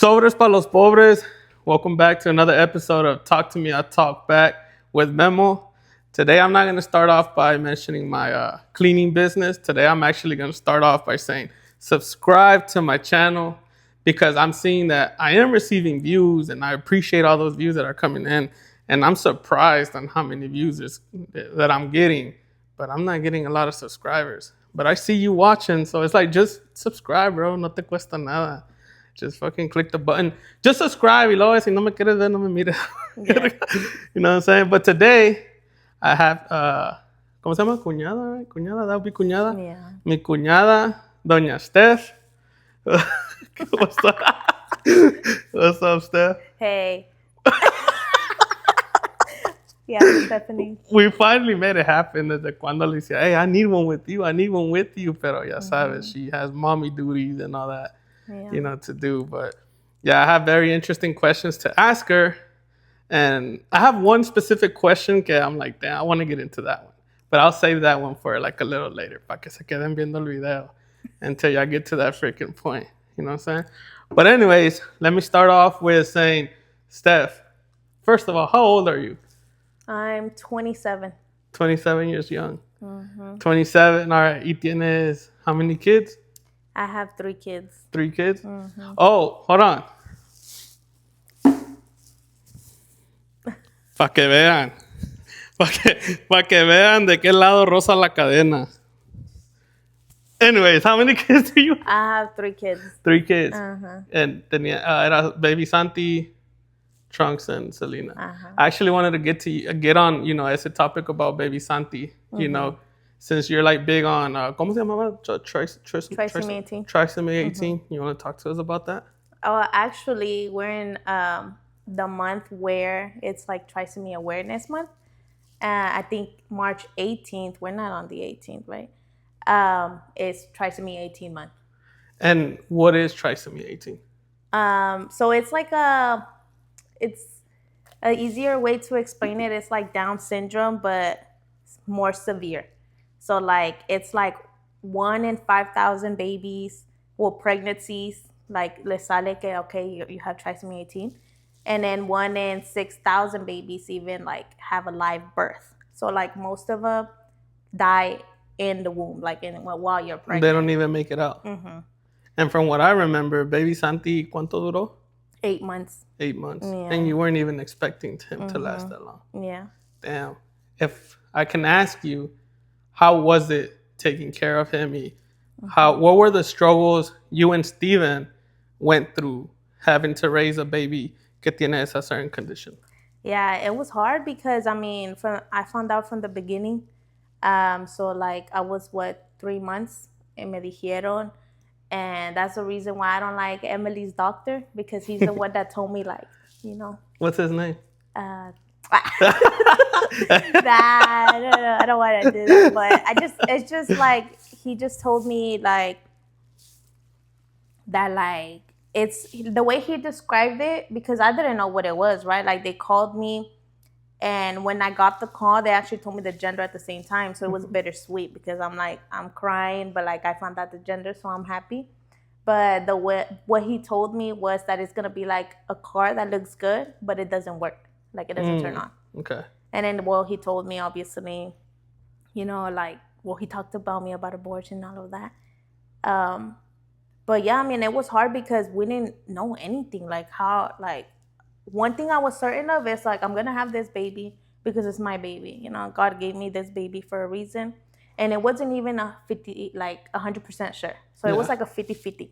Sobres para los pobres. Welcome back to another episode of Talk to Me, I Talk Back with Memo. Today, I'm not going to start off by mentioning my cleaning business. Today, I'm actually going to start off by saying subscribe to my channel because I'm seeing that I am receiving views and I appreciate all those views that are coming in. And I'm surprised on how many views that I'm getting, but I'm not getting a lot of subscribers. But I see you watching, so it's like, just subscribe, bro. No te cuesta nada. Just fucking click the button. Just subscribe. Y luego, si no me quieres ver, no me mires. Yeah. You know what I'm saying? But today, I have, ¿cómo se llama? Cuñada, right? Cuñada, that would be cuñada. Yeah. Mi cuñada, Doña Steph. What's up? What's up, Steph? Hey. Yeah, Stephanie. We finally made it happen. Desde cuando le decía, hey, I need one with you. I need one with you. Pero ya sabes, she has mommy duties and all that, Yeah. you know, to do. But yeah, I have very interesting questions to ask her. And I have one specific question que I'm like, damn, I want to get into that one. But I'll save that one for like a little later. Para que se queden viendo el video until y'all get to that freaking point. You know what I'm saying? But anyways, let me start off with saying, Steph, first of all, how old are you? I'm 27. 27 years young. 27, all right. Y tienes how many kids? I have 3 kids. 3 kids? Oh, hold on. Para que vean. Para que vean de qué lado rosa la cadena. Anyways, how many kids do you have? I have 3 kids. 3 kids. Uh-huh. And tenía, era baby Santi, Trunks, and Selena. Uh-huh. I actually wanted to get on, you know, ese topic about baby Santi, you know, since you're like big on, ¿cómo se llamaba? Trisomy 18. Trisomy 18. You want to talk to us about that? Oh, actually, we're in the month where it's like Trisomy Awareness Month. I think March 18th. We're not on the 18th, right? It's Trisomy 18 month. And what is trisomy 18? So it's like it's an easier way to explain it. It's like Down syndrome, but more severe. So like it's like 1 in 5,000 babies, well, pregnancies, like le sale que okay, you have trisomy 18, and then 1 in 6,000 babies even like have a live birth. So like most of them die in the womb, like while you're pregnant. They don't even make it out. Mm-hmm. And from what I remember, baby Santi, ¿cuánto duró? 8 months. 8 months. Yeah. And you weren't even expecting him to last that long. Yeah. Damn. If I can ask you, how was it taking care of him? What were the struggles you and Steven went through having to raise a baby que tiene esa certain condition? Yeah, it was hard because I found out from the beginning. So like I was 3 months and me dijeron, and that's the reason why I don't like Emily's doctor, because he's the one that told me, like, you know. What's his name? I don't want to do that, but it's just like he just told me like that, like it's the way he described it, because I didn't know what it was, right? Like they called me, and when I got the call, they actually told me the gender at the same time, so it was bittersweet because I'm crying, but like I found out the gender, so I'm happy. But what he told me was that it's gonna be like a car that looks good, but it doesn't work, like it doesn't turn on. Okay. And then, he told me, obviously, you know, like, he talked about me about abortion and all of that. But yeah, I mean, it was hard because we didn't know anything. Like one thing I was certain of is like, I'm going to have this baby because it's my baby. You know, God gave me this baby for a reason. And it wasn't even 100% sure. So it was like a 50-50.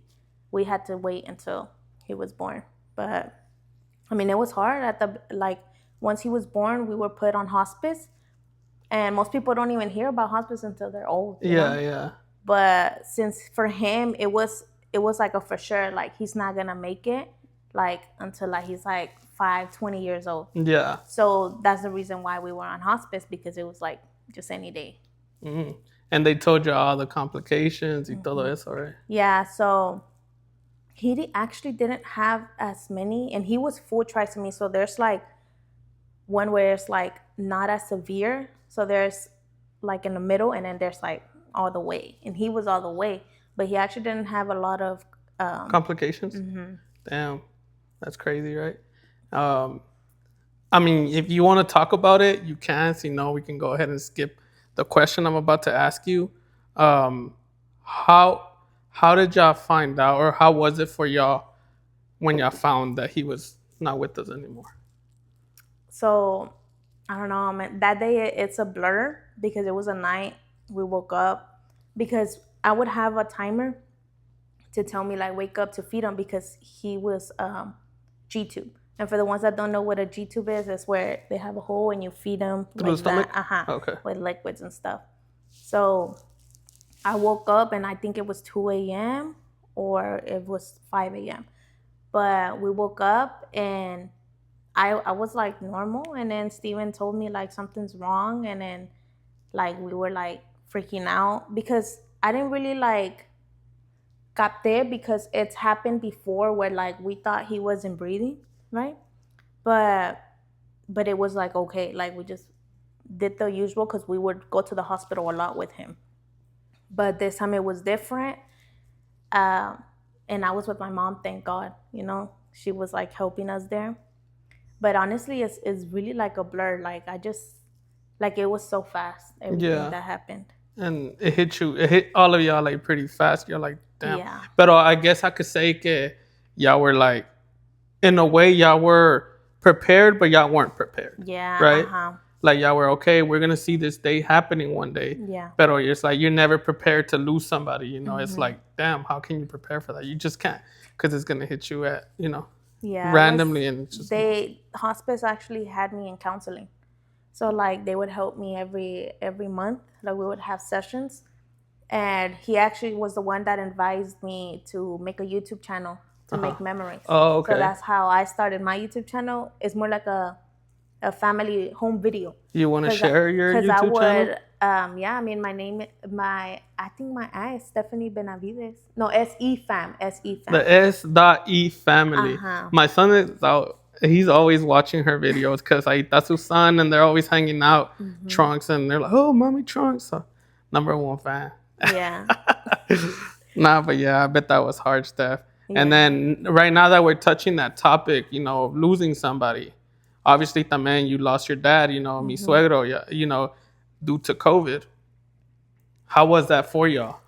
We had to wait until he was born. But I mean, it was hard once he was born, we were put on hospice. And most people don't even hear about hospice until they're old. You know? Yeah. But since for him, it was like a for sure, like he's not going to make it like until like he's like 20 years old. Yeah. So that's the reason why we were on hospice, because it was like just any day. Mm-hmm. And they told you all the complications y todo eso, right? Yeah, so he actually didn't have as many, and he was full trisomy. So there's like one where it's like not as severe. So there's like in the middle, and then there's like all the way. And he was all the way, but he actually didn't have a lot of complications. Mm-hmm. Damn. That's crazy, right? Um, I mean, if you want to talk about it, you can. So, we can go ahead and skip the question I'm about to ask you. Um, how how did y'all find out, or how was it for y'all when y'all found that he was not with us anymore? So I don't know, man. That day it's a blur because it was a night. We woke up because I would have a timer to tell me like wake up to feed him because he was G tube. And for the ones that don't know what a G tube is, it's where they have a hole and you feed them Through the like that, stomach? Okay. with liquids and stuff. So I woke up and I think it was 2 a.m. or it was 5 a.m. But we woke up and I was like normal, and then Steven told me like something's wrong, and then like we were like freaking out because I didn't really like got there because it's happened before where like we thought he wasn't breathing, right? But it was like okay, like we just did the usual because we would go to the hospital a lot with him. But this time it was different. Um, and I was with my mom, thank God, she was like helping us there. But honestly, it's really like a blur. Like I just like it was so fast, everything Yeah. that happened. And it hit all of y'all like pretty fast. You're like, damn. Yeah. But I guess I could say that y'all were like, in a way, y'all were prepared, but y'all weren't prepared. Yeah. Right? Uh-huh. Like y'all were okay. We're gonna see this day happening one day. Yeah. But it's like you're never prepared to lose somebody. It's Mhm. like, damn, how can you prepare for that? You just can't, because it's gonna hit you at Yeah. randomly, and it's just hospice actually had me in counseling. So like they would help me every month. Like we would have sessions. And he actually was the one that advised me to make a YouTube channel to make memories. Oh, okay. So that's how I started my YouTube channel. It's more like a family home video. You want to share your Because I YouTube would, channel? yeah, I mean, I think my aunt is Stephanie Benavides. No, SE Fam. The S.E family. Uh-huh. My son is out. He's always watching her videos because that's his son, and they're always hanging out. Trunks, and they're like, "Oh, mommy, Trunks." So, #1 fan. Yeah. Nah, but yeah, I bet that was hard stuff. Yeah. And then right now that we're touching that topic, of losing somebody, obviously, también you lost your dad, mi suegro, due to COVID. How was that for y'all?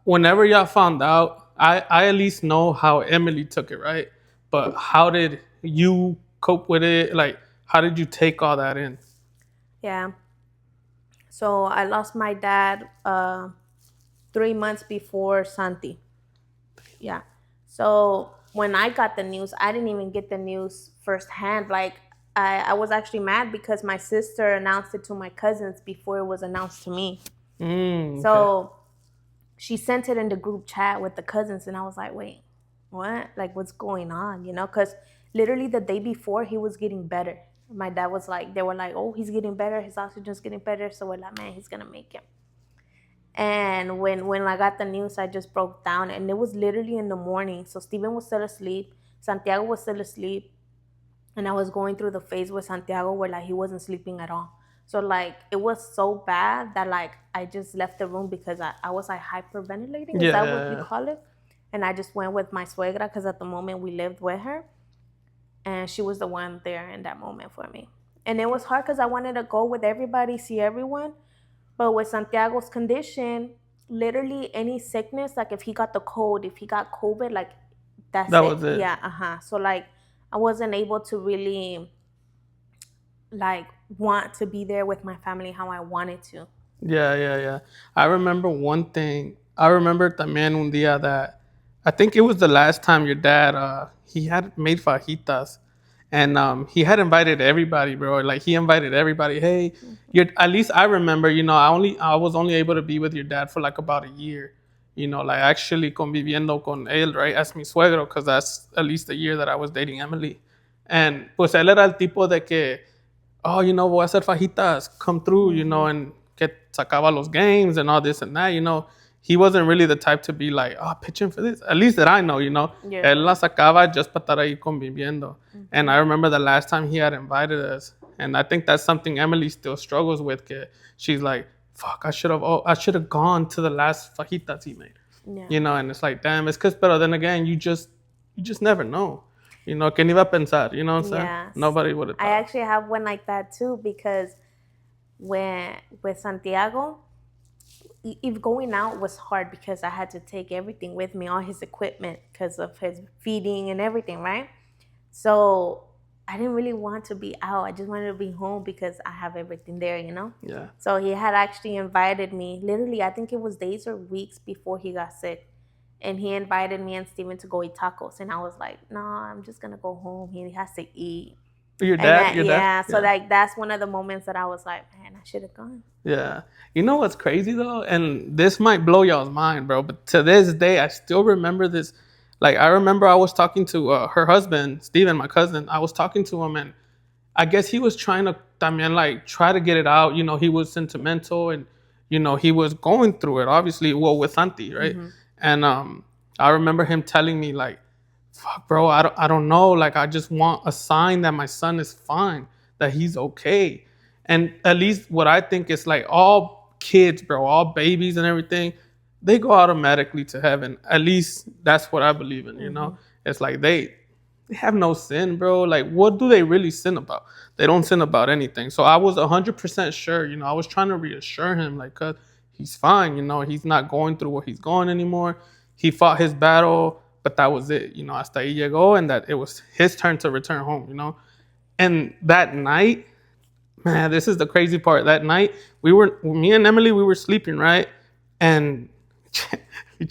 Whenever y'all found out, I at least know how Emily took it, right? But how did you cope with it? Like, how did you take all that in? Yeah. So I lost my dad 3 months before Santi. Yeah. So when I got the news, I didn't even get the news firsthand. Like I was actually mad because my sister announced it to my cousins before it was announced to me. Okay. So she sent it in the group chat with the cousins, and I was like, wait, what? Like, what's going on? Because literally the day before, he was getting better. My dad was like, they were like, oh, he's getting better. His oxygen's getting better. So we're like, man, he's going to make it. And when I got the news, I just broke down. And it was literally in the morning. So Steven was still asleep. Santiago was still asleep. And I was going through the phase with Santiago where, like, he wasn't sleeping at all. So, like, it was so bad that, like, I just left the room because I was, like, hyperventilating. Is that what you call it? And I just went with my suegra because at the moment we lived with her. And she was the one there in that moment for me. And it was hard because I wanted to go with everybody, see everyone. But with Santiago's condition, literally any sickness, like if he got the cold, if he got COVID, like, that was it. Yeah, So, like, I wasn't able to really, like, want to be there with my family how I wanted to. Yeah. I remember one thing. I remember también un día that I think it was the last time your dad he had made fajitas, and he had invited everybody, bro. Like he invited everybody. Hey, at least I remember. I was only able to be with your dad for like about a year. Like actually conviviendo con él, right, as mi suegro, because that's at least the year that I was dating Emily. And pues él era el tipo de que, oh, voy a hacer fajitas, come through, and que sacaba los games and all this and that, He wasn't really the type to be like, oh, pitching for this. At least that I know, Yeah. Él la sacaba just para estar ahí conviviendo. And I remember the last time he had invited us, and I think that's something Emily still struggles with. Que she's like, fuck, I should have gone to the last fajitas he made. Yeah. And it's like, damn, it's because, but then again, you just never know. You know, ¿quién iba a pensar? You know what I'm saying? Yes. Nobody would have I thought. actually have one like that too because when with Santiago, if going out was hard because I had to take everything with me, all his equipment because of his feeding and everything, right? So I didn't really want to be out. I just wanted to be home because I have everything there, you know? Yeah. So he had actually invited me, literally, I think it was days or weeks before he got sick. And he invited me and Steven to go eat tacos. And I was like, no, I'm just going to go home. He has to eat. Your And dad? Your dad? yeah, so like that's one of the moments that I was like, man, I should have gone. Yeah. You know what's crazy though? And this might blow y'all's mind, bro. But to this day, I still remember this. Like, I remember I was talking to her husband, Steven, my cousin. I was talking to him, and I guess he was trying to, también, like, try to get it out. You know, he was sentimental, and, you know, he was going through it, obviously, well, with Santi, right? And I remember him telling me, like, fuck, bro, I don't know. Like, I just want a sign that my son is fine, that he's okay. And at least what I think is, like, all kids, bro, all babies and everything, they go automatically to heaven. At least that's what I believe in, you know? It's like they have no sin, bro. Like, what do they really sin about? They don't sin about anything. So I was 100% sure, you know, I was trying to reassure him, like, cause he's fine, you know, he's not going through what he's going anymore. He fought his battle, but that was it, you know, hasta ahí llegó, and that it was his turn to return home, you know? And that night, man, this is the crazy part. That night, me and Emily, we were sleeping, right? And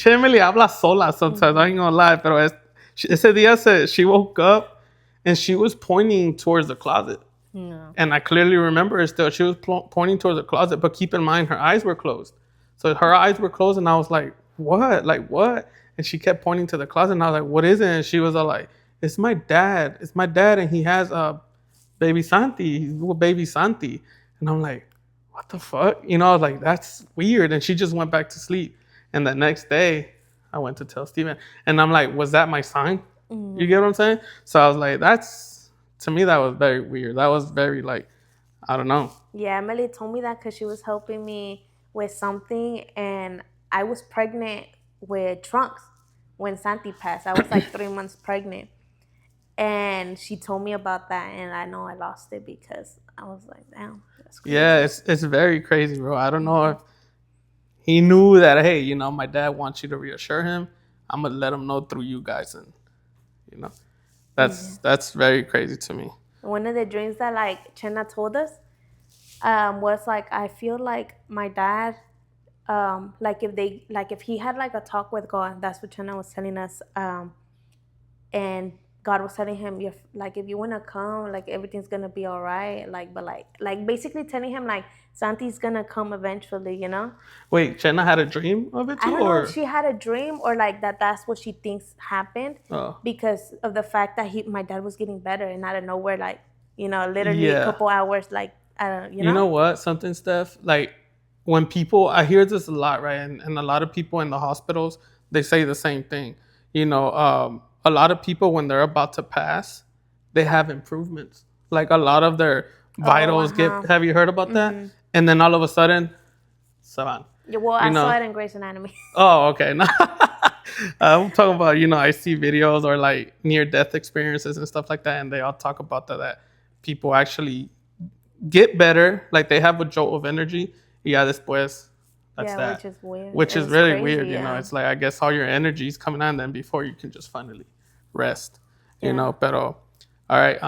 Emily habla sola sometimes, I ain't gonna lie, pero ese día she woke up and she was pointing towards the closet. No. And I clearly remember it still. She was pointing towards the closet, but keep in mind, her eyes were closed. So her eyes were closed, and I was like, what? Like, what? And she kept pointing to the closet, and I was like, what is it? And she was all like, it's my dad. It's my dad, and he has baby Santi. He's little baby Santi. And I'm like, what the fuck? You know, I was like, that's weird. And she just went back to sleep. And the next day, I went to tell Steven. And I'm like, was that my sign? You get what I'm saying? So I was like, to me, that was very weird. That was very, like, I don't know. Yeah, Emily told me that because she was helping me with something, and I was pregnant with Trunks when Santi passed. I was like 3 months pregnant. And she told me about that, and I know I lost it because I was like, damn, that's crazy. Yeah, it's very crazy, bro. I don't know if he knew that, hey, you know, my dad wants you to reassure him. I'm going to let him know through you guys. And, you know, that's very crazy to me. One of the dreams that, like, Chenna told us was, like, I feel like my dad, like, if he had, like, a talk with God, that's what Chenna was telling us, and God was telling him, if you want to come, like, everything's going to be all right. Like, but like basically telling him, like, Santi's going to come eventually, you know? Wait, Chenna had a dream of it too? I don't know if she had a dream or, like, that's what she thinks happened because of the fact that my dad was getting better, and out of nowhere, like, you know, literally a couple hours, like, you know? You know what? Something, Steph, like, when people, I hear this a lot, right? And a lot of people in the hospitals, they say the same thing. You know, a lot of people, when they're about to pass, they have improvements. Like, a lot of their vitals have you heard about that? And then all of a sudden, se van. Yeah, well, I saw it in Grey's Anatomy. Oh, okay. I'm talking about, you know, I see videos or, like, near-death experiences and stuff like that, and they all talk about that people actually get better, like, they have a jolt of energy. Yeah, después, that's that. Which is weird. Which is really crazy, weird, you know. It's like, I guess all your energy is coming on then before you can just finally rest, you know. Pero, all right,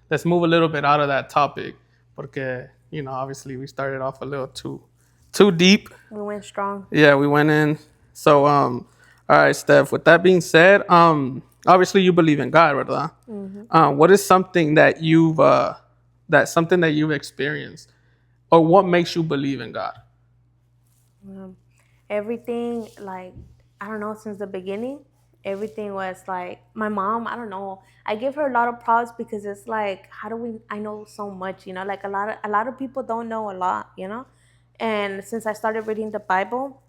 let's move a little bit out of that topic, porque, you know, obviously we started off a little too deep. We went strong. Yeah, we went in. So, all right, Steph, with that being said, obviously you believe in God, ¿verdad? What is something that you've experienced, or what makes you believe in God? Everything, like, I don't know, since the beginning, everything was like, my mom, I don't know, I give her a lot of props because it's like, I know so much, you know, like, a lot of people don't know a lot, you know. And since I started reading the Bible,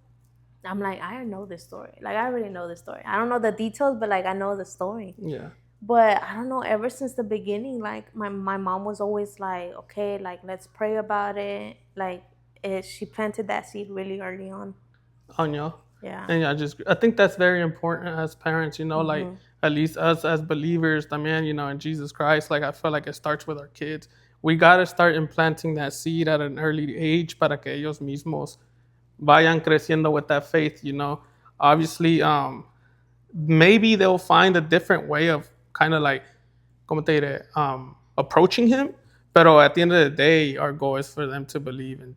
I'm like, I know this story. Like, I already know this story. I don't know the details, but, like, I know the story. Yeah. But I don't know, ever since the beginning, like, my mom was always like, okay, like, let's pray about it. Like, she planted that seed really early on. On you. Yeah. And I think that's very important as parents, like at least us as believers, también, in Jesus Christ, like I feel like it starts with our kids. We got to start implanting that seed at an early age para que ellos mismos vayan creciendo with that faith. Obviously, maybe they'll find a different way of kind of like, como te diré, approaching him. Pero at the end of the day, our goal is for them to believe in,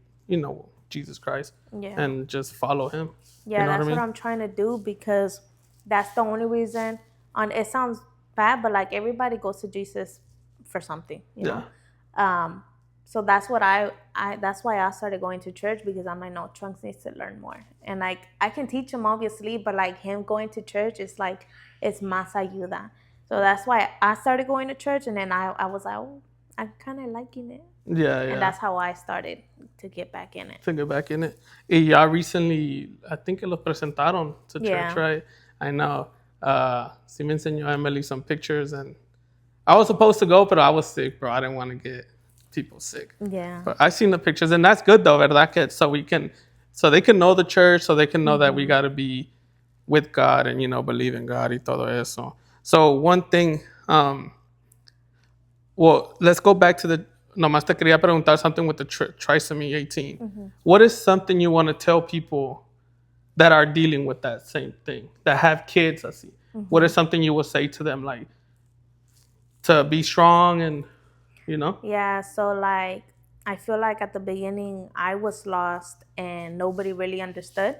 Jesus Christ Yeah. and just follow him. Yeah, You know that's what I what mean? I'm trying to do because that's the only reason. On it sounds bad, but like everybody goes to Jesus for something, you know. So that's what I that's why I started going to church because I'm like, no, Trunks needs to learn more, and like I can teach him obviously, but like him going to church is like it's más ayuda. So that's why I started going to church, and then I was like, oh, I'm kind of liking it, Yeah, and yeah. that's how I started to get back in it. To get back in it. Y ya recently, I think que los presentaron to church, Yeah. right? I know. Sí me enseñó Emily some pictures, and I was supposed to go, but I was sick, bro. I didn't want to get people sick. Yeah. But I seen the pictures, and that's good though, ¿verdad? Que so they can know the church, so they can know that we gotta be with God and believe in God y todo eso. So one thing, well, let's go back to the. Nomás te quería preguntar something with the trisomy 18. What is something you want to tell people that are dealing with that same thing, that have kids así? What is something you would say to them, like, to be strong and, Yeah, so like I feel like at the beginning I was lost and nobody really understood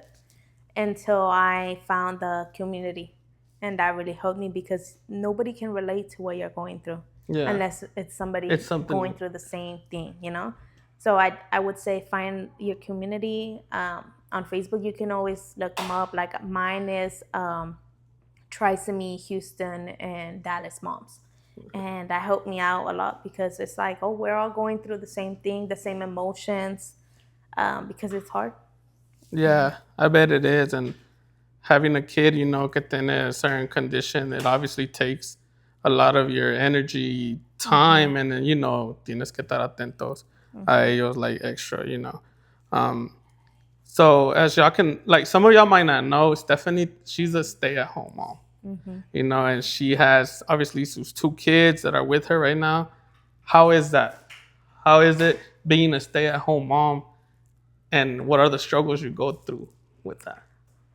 until I found the community. And that really helped me because nobody can relate to what you're going through Yeah. unless it's somebody It's something- going through the same thing, you know? So I would say find your community. On Facebook, you can always look them up. Like mine is Trisomy Houston and Dallas Moms. And that helped me out a lot because it's like, oh, we're all going through the same thing, the same emotions, because it's hard. Yeah, I bet it is. And having a kid, que tiene a certain condition, it obviously takes a lot of your energy, time, and then, tienes que estar atentos a ellos, like extra, So as y'all can, like some of y'all might not know, Stephanie, she's a stay-at-home mom. And she has obviously two kids that are with her right now. How is that? How is it being a stay-at-home mom? And what are the struggles you go through with that?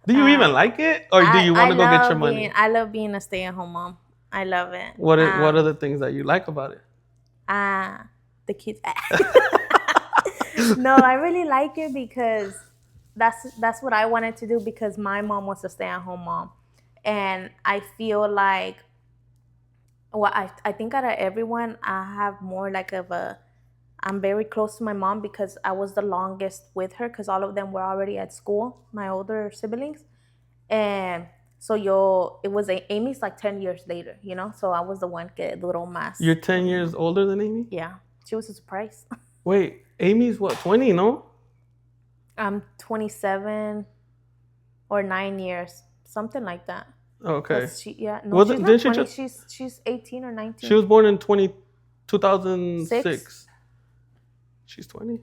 Do you even like it, or do you want to go get your money? I love being a stay-at-home mom. I love it. What are the things that you like about it? The kids. No, I really like it because that's what I wanted to do because my mom was a stay-at-home mom. And I feel like, well, I think out of everyone, I have more like I'm very close to my mom because I was the longest with her because all of them were already at school, my older siblings. And so it was Amy's like 10 years later, So I was the one que duró más. You're 10 years older than Amy? Yeah. She was a surprise. Wait, Amy's what, 20, no? I'm 27 or 9 years. Something like that. Okay. She's not Didn't she 20. She's 18 or 19. She was born in 2006. She's 20.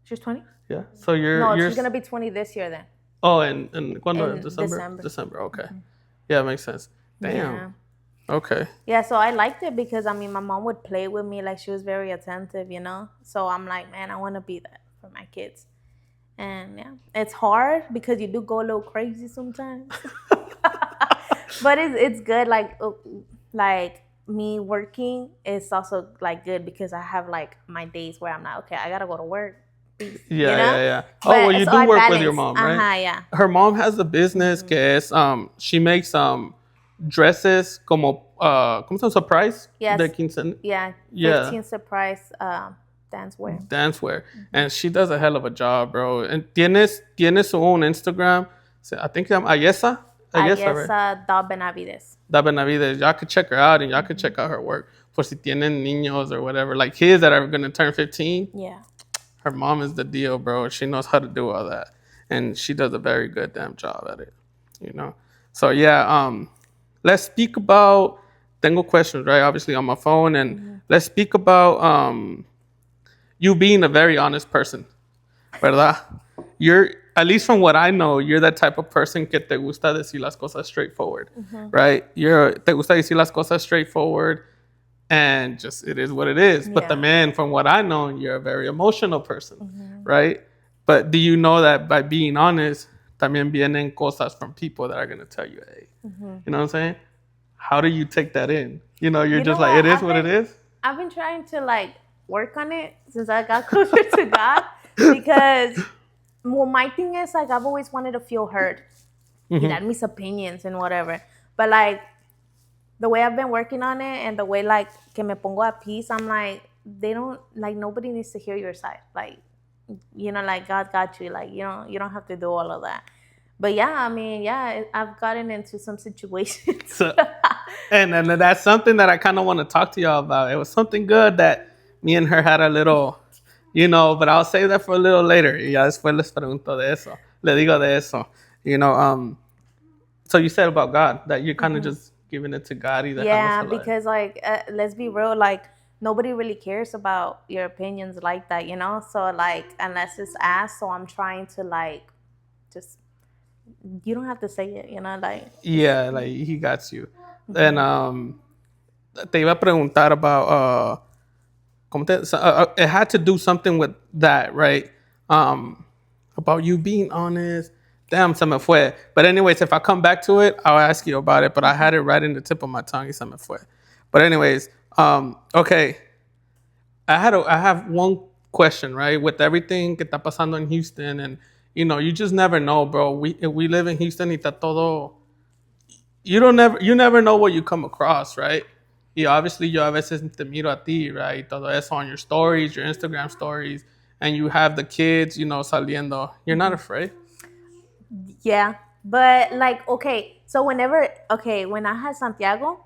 She's 20? Yeah. So you're she's gonna be 20 this year then. Oh, and cuando? In December. December. Okay. Yeah, makes sense. Damn. Yeah. Okay. Yeah, so I liked it because my mom would play with me, like she was very attentive, So I'm like, man, I want to be that for my kids. And yeah, it's hard because you do go a little crazy sometimes. But it's good. Like me working is also like good because I have like my days where I'm like, okay, I gotta go to work. Peace, Yeah. But, well, you do work with your balance. mom, right? Yeah. Her mom has a business que es, she makes dresses como ¿cómo se llama? Surprise? Yes. De quinceañera. Yeah. Yeah. 15 surprise dance wear. And she does a hell of a job, bro. And tiene su own Instagram. I think Ayesa. Ayesa, right? Da Benavides. Da Benavides. Y'all could check her out and y'all could check out her work. For si tienen niños or whatever, like kids that are gonna turn 15. Yeah. Her mom is the deal, bro. She knows how to do all that, and she does a very good damn job at it. So yeah. Let's speak about. Tengo questions, right? Obviously on my phone, and let's speak about you being a very honest person, ¿verdad? at least from what I know, you're that type of person que te gusta decir las cosas straightforward, right? Te gusta decir las cosas straightforward, and just it is what it is. But the man, from what I know, you're a very emotional person, right? But do you know that by being honest, también vienen cosas from people that are gonna tell you, hey, you know what I'm saying? How do you take that in? You know, you're just like, it is what it is. I've been trying to like work on it since I got closer to God, because well, my thing is like I've always wanted to feel heard. He had mis opinions and whatever, but like the way I've been working on it and the way like que me pongo at peace, I'm like, they don't, like, nobody needs to hear your side. Like, you know, like God got you. Like, you don't have to do all of that. But yeah, I mean, yeah, I've gotten into some situations. So, and that's something that I kind of want to talk to y'all about. It was something good that me and her had a little, you know, but I'll save that for a little later. Y ya después les pregunto de eso. Le digo de eso. You know, so you said about God that you're kind of just giving it to God. Yeah, because like, let's be real, like nobody really cares about your opinions like that, you know? So like, unless it's asked, so I'm trying to like, just, you don't have to say it, you know, like. Yeah, like he got you. And te iba a preguntar about it had to do something with that, right? About you being honest. Damn, se me fue. But anyways, if I come back to it, I'll ask you about it. But I had it right in the tip of my tongue. Y se me fue. But anyways, okay. I have one question, right? With everything que está pasando in Houston, and you know, you just never know, bro. We live in Houston y está todo. You never know what you come across, right? Y obviously yo a veces te miro a ti, right? Todo eso on your stories, your Instagram stories, and you have the kids, you know, saliendo. You're not afraid? Yeah, but like, okay, so when I had Santiago,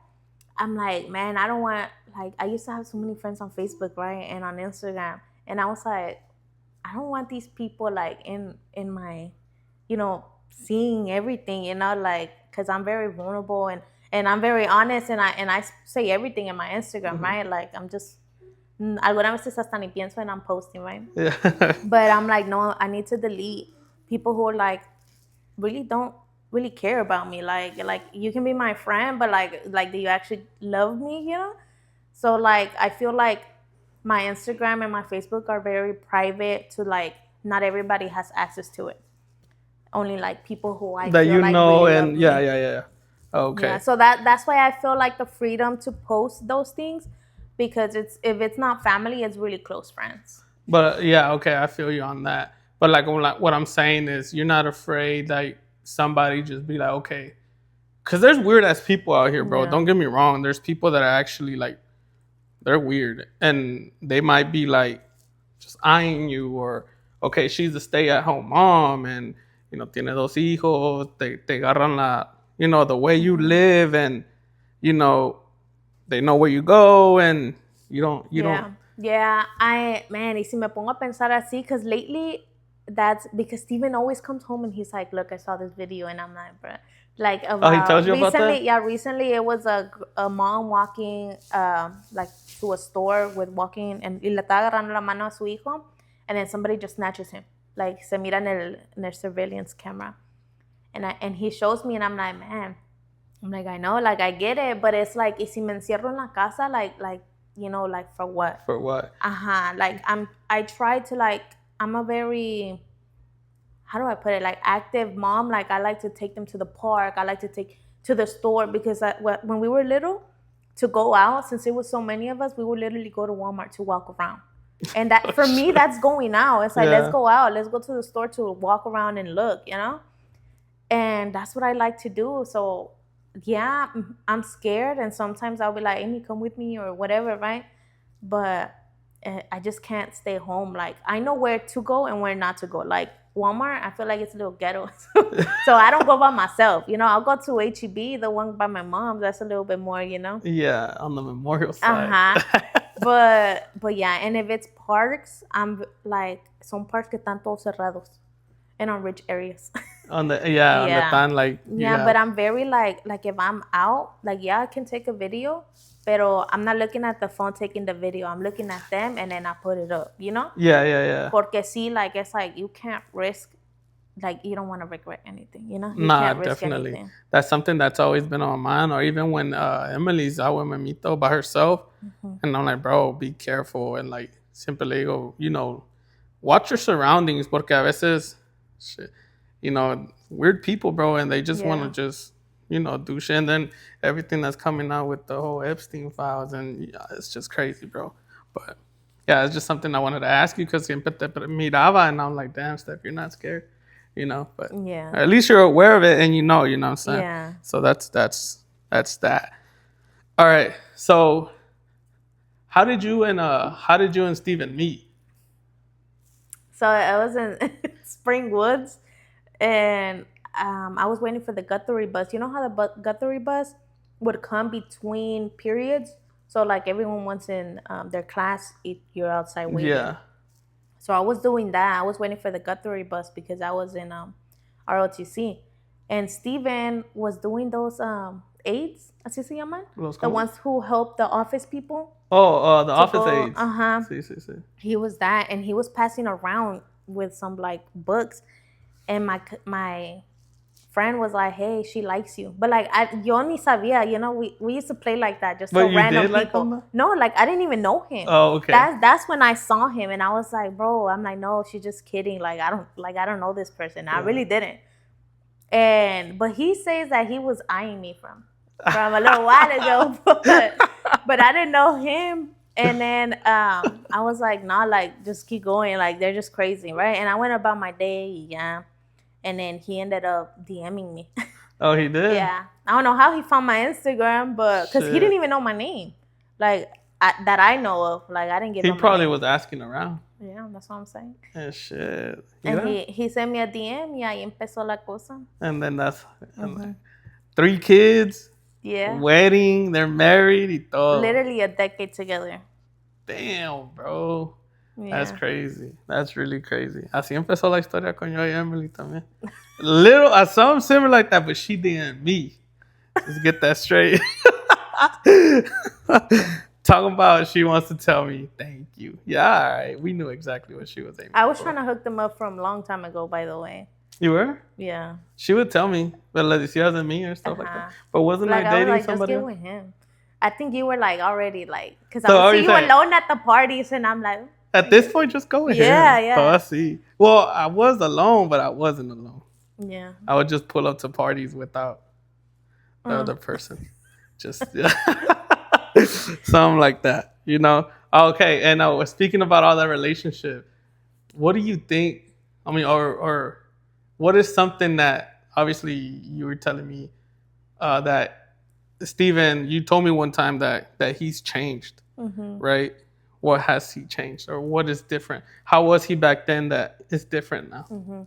I'm like, man, I don't want, like, I used to have so many friends on Facebook, right, and on Instagram, and I was like, I don't want these people like in my, you know, seeing everything, you know, like, because I'm very vulnerable and I'm very honest, and I say everything in my Instagram, right? Like, I'm just, algunas veces hasta ni pienso and I'm posting, right? Yeah. But I'm like, no, I need to delete people who are like, really don't really care about me. Like you can be my friend, but like do you actually love me, you know? So like I feel like my Instagram and my Facebook are very private to like not everybody has access to it. Only like people who I that feel you like know, really and love me. yeah. Okay. Yeah, so that's why I feel like the freedom to post those things, because if it's not family, it's really close friends. But yeah, okay, I feel you on that. But like what I'm saying is, you're not afraid that somebody just be like, okay, because there's weird ass people out here, bro. Yeah. Don't get me wrong. There's people that are actually like, they're weird, and they might be like just eyeing you, or okay, she's a stay-at-home mom, and you know, tiene dos hijos. Te agarran la, you know, the way you live, and you know, they know where you go, and you don't. Yeah, man, y si me pongo a pensar así, because lately, that's because Steven always comes home and he's like, look, I saw this video, and I'm like, bruh. Like, about, he tells you recently, about that? Yeah, recently it was a mom walking like to a store with walking, and y le está agarrando la mano a su hijo, and then somebody just snatches him. Like, se mira en el surveillance camera. And he shows me, and I'm like, man, I'm like, I know, like, I get it, but it's like, y si me encierro en la casa, like, you know, like, for what? For what? Like, I try to, like, I'm a very, how do I put it, like, active mom. Like, I like to take them to the park. I like to take to the store, because when we were little, to go out, since it was so many of us, we would literally go to Walmart to walk around. And that, for me, that's going out. It's like, let's go out. Let's go to the store to walk around and look, you know? And that's what I like to do. So, yeah, I'm scared, and sometimes I'll be like, Amy, come with me or whatever, right? But I just can't stay home. Like, I know where to go and where not to go. Like, Walmart, I feel like it's a little ghetto. So I don't go by myself. You know, I'll go to HEB, the one by my mom. That's a little bit more, you know? Yeah, on the Memorial side. But yeah, and if it's parks, I'm like, son parks que están todos cerrados. And on rich areas. On the tan, like, but I'm very like if I'm out, like, yeah, I can take a video, pero I'm not looking at the phone taking the video. I'm looking at them, and then I put it up, you know? Yeah. Porque sí, like, it's like you can't risk like you don't want to regret anything, you know? You Nah, can't risk definitely. anything. That's something that's always been on my mind. Or even when Emily's out with Mamito by herself, Mhm. and I'm like, bro, be careful. And like, siempre le digo, watch your surroundings, porque a veces, shit, weird people, bro, and they just want to Yeah. just, do shit. And then everything that's coming out with the whole Epstein files, and yeah, it's just crazy, bro. But yeah, it's just something I wanted to ask you because siempre te miraba, and I'm like, damn, Steph, you're not scared, but Yeah. at least you're aware of it, and you know what I'm saying? Yeah. So that's that. All right. So how did you and Steven meet? So I was in Spring Woods, and I was waiting for the Guthrie bus. You know how the Guthrie bus would come between periods? So like everyone wants in their class, you're outside waiting. Yeah. So I was doing that. I was waiting for the Guthrie bus because I was in ROTC, and Steven was doing those aides, así se llaman, Los the como? ones who help the office people Oh, the to office go. aides. Sí, sí, sí. He was that, and he was passing around with some like books, and my friend was like, "Hey, she likes you," but like yo ni sabía, we used to play like that, just But so you random did like people. him, though? No, like I didn't even know him. Oh, okay. That's when I saw him, and I was like, "Bro," I'm like, "No, she's just kidding. Like I don't know this person. I really didn't." But he says that he was eyeing me from a little while ago, but I didn't know him. And then I was like, nah, like just keep going. Like they're just crazy, right? And I went about my day, yeah. And then he ended up DMing me. Oh, he did? Yeah, I don't know how he found my Instagram, but because he Shit. didn't even know my name, like that I know of. Like I didn't give He him. probably my name. was asking around. Yeah, that's what I'm saying. Yeah, shit. And Yeah. he sent me a DM, y ahí empezó la cosa. And then and like, 3 kids, Yeah, wedding, they're married y todo. literally a decade together. Damn, bro. Yeah. That's crazy. That's really crazy. Así empezó la historia con yo y Emily también. Something similar like that, but she didn't me. Let's get that straight. Talking about she wants to tell me thank you. Yeah, all right. We knew exactly what she was aiming I was for. trying to hook them up from a long time ago, by the way. You were? Yeah. She would tell me, but le decías de me or stuff like that. But wasn't Like I I dating was like, somebody just get else? with him. I think you were like already like, because So I are would you see you saying- alone at the parties, and I'm like, At this point, just go with him. Yeah. So I see. Well, I was alone, but I wasn't alone. yeah. I would just pull up to parties without the other person. Just something like that, Okay, and speaking about all that relationship, what do you think? I mean, or what is something that obviously you were telling me that Steven, you told me one time that he's changed, right? What has he changed, or what is different? How was he back then that is different now?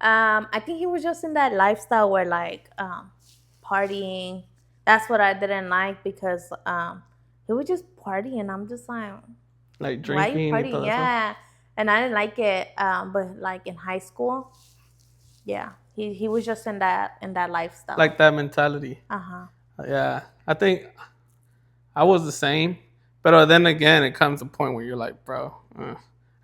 I think he was just in that lifestyle where like partying. That's what I didn't like because he was just partying. I'm just like why drinking. are you partying? Yeah, and I didn't like it. But like in high school, yeah, he was just in that lifestyle. Like that mentality. Yeah, I think I was the same, but then again, it comes a point where you're like, bro.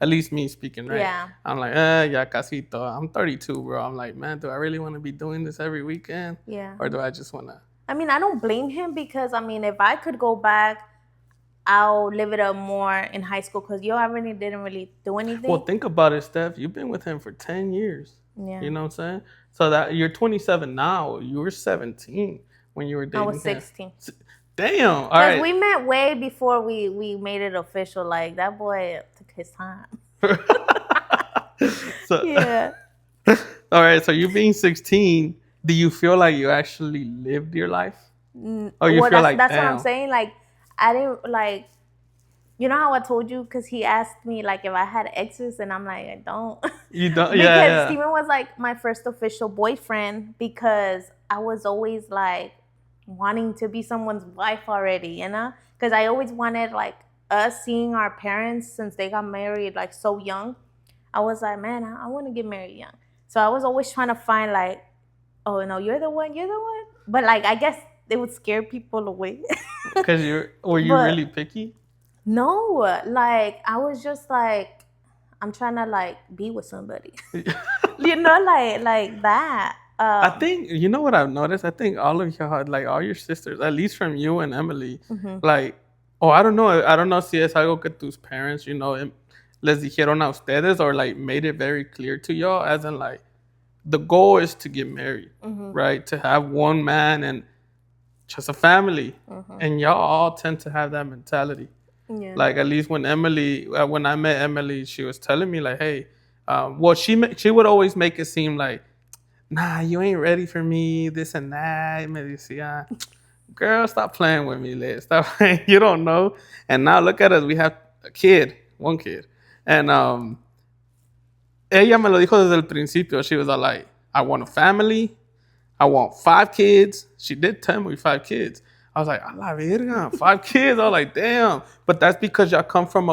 At least me speaking, right? Yeah. I'm like, ya casito. I'm 32, bro. I'm like, man, do I really want to be doing this every weekend? Yeah. Or do I just want to? I mean, I don't blame him because, I mean, if I could go back, I'll live it up more in high school because I really didn't really do anything. Well, think about it, Steph. You've been with him for 10 years. Yeah. You know what I'm saying? So that you're 27 now. You were 17 when you were dating him. I was 16. Damn. All Because right. we met way before we made it official. Like, that boy took his time. So, Yeah. All right. So you being 16, do you feel like you actually lived your life? Or you feel like, that's damn. what I'm saying. Like, I didn't, like, you know how I told you? Because he asked me, like, if I had exes, and I'm like, I don't. You don't? Because Steven was, like, my first official boyfriend because I was always, like, wanting to be someone's wife already, Because I always wanted, like, us seeing our parents since they got married, like, so young. I was like, man, I want to get married young. So I was always trying to find, like, oh, no, you're the one. But, like, I guess it would scare people away. Because were you really picky? No, like, I was just, like, I'm trying to, like, be with somebody. you know, like that. I think you know what I've noticed. I think all of y'all, like all your sisters, at least from you and Emily, Mhm. like, oh, I don't know. I don't know si es algo que tus parents, les dijeron a ustedes or like made it very clear to y'all, as in like the goal is to get married, Mhm. right? To have one man and just a family, Mhm. and y'all all tend to have that mentality. Yeah. Like at least when I met Emily, she was telling me like, hey, well, she would always make it seem like, nah, you ain't ready for me, this and that. Y me decía, girl, stop playing with me, Liz. Stop playing. You don't know. And now look at us. We have a kid, one kid, and ella me lo dijo desde el principio. She was all like, I want a family. I want 5 kids. She did tell me 5 kids. I was like, a la verga, 5 kids. I was like, damn. But that's because y'all come from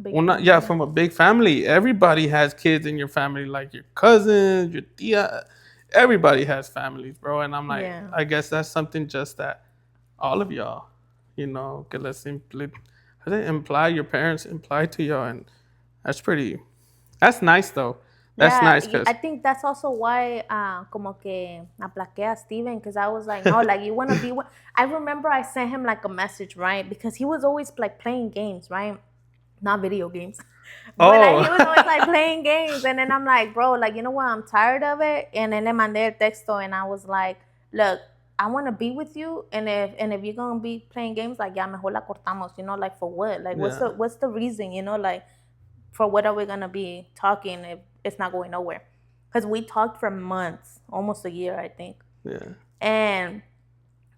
Big family. from a big family. Everybody has kids in your family, like your cousins, your tia. Everybody has families, bro. And I'm like, Yeah. I guess that's something just that all of y'all, que les simply, I think imply your parents imply to y'all. And that's nice though. That's Yeah, nice I because, think that's also why, como que aplaqué a Steven, because I was like, no, like you want to be with. I remember I sent him like a message, right? Because he was always like playing games, right? Not video games, but like oh, he was always like playing games, and then I'm like, bro, like you know what? I'm tired of it. And then le mandé el texto, and I was like, look, I want to be with you, and if you're gonna be playing games, like ya mejor la cortamos, like for what? Like yeah. what's the reason, like for what are we gonna be talking if it's not going nowhere? Because we talked for months, almost a year, I think. Yeah. And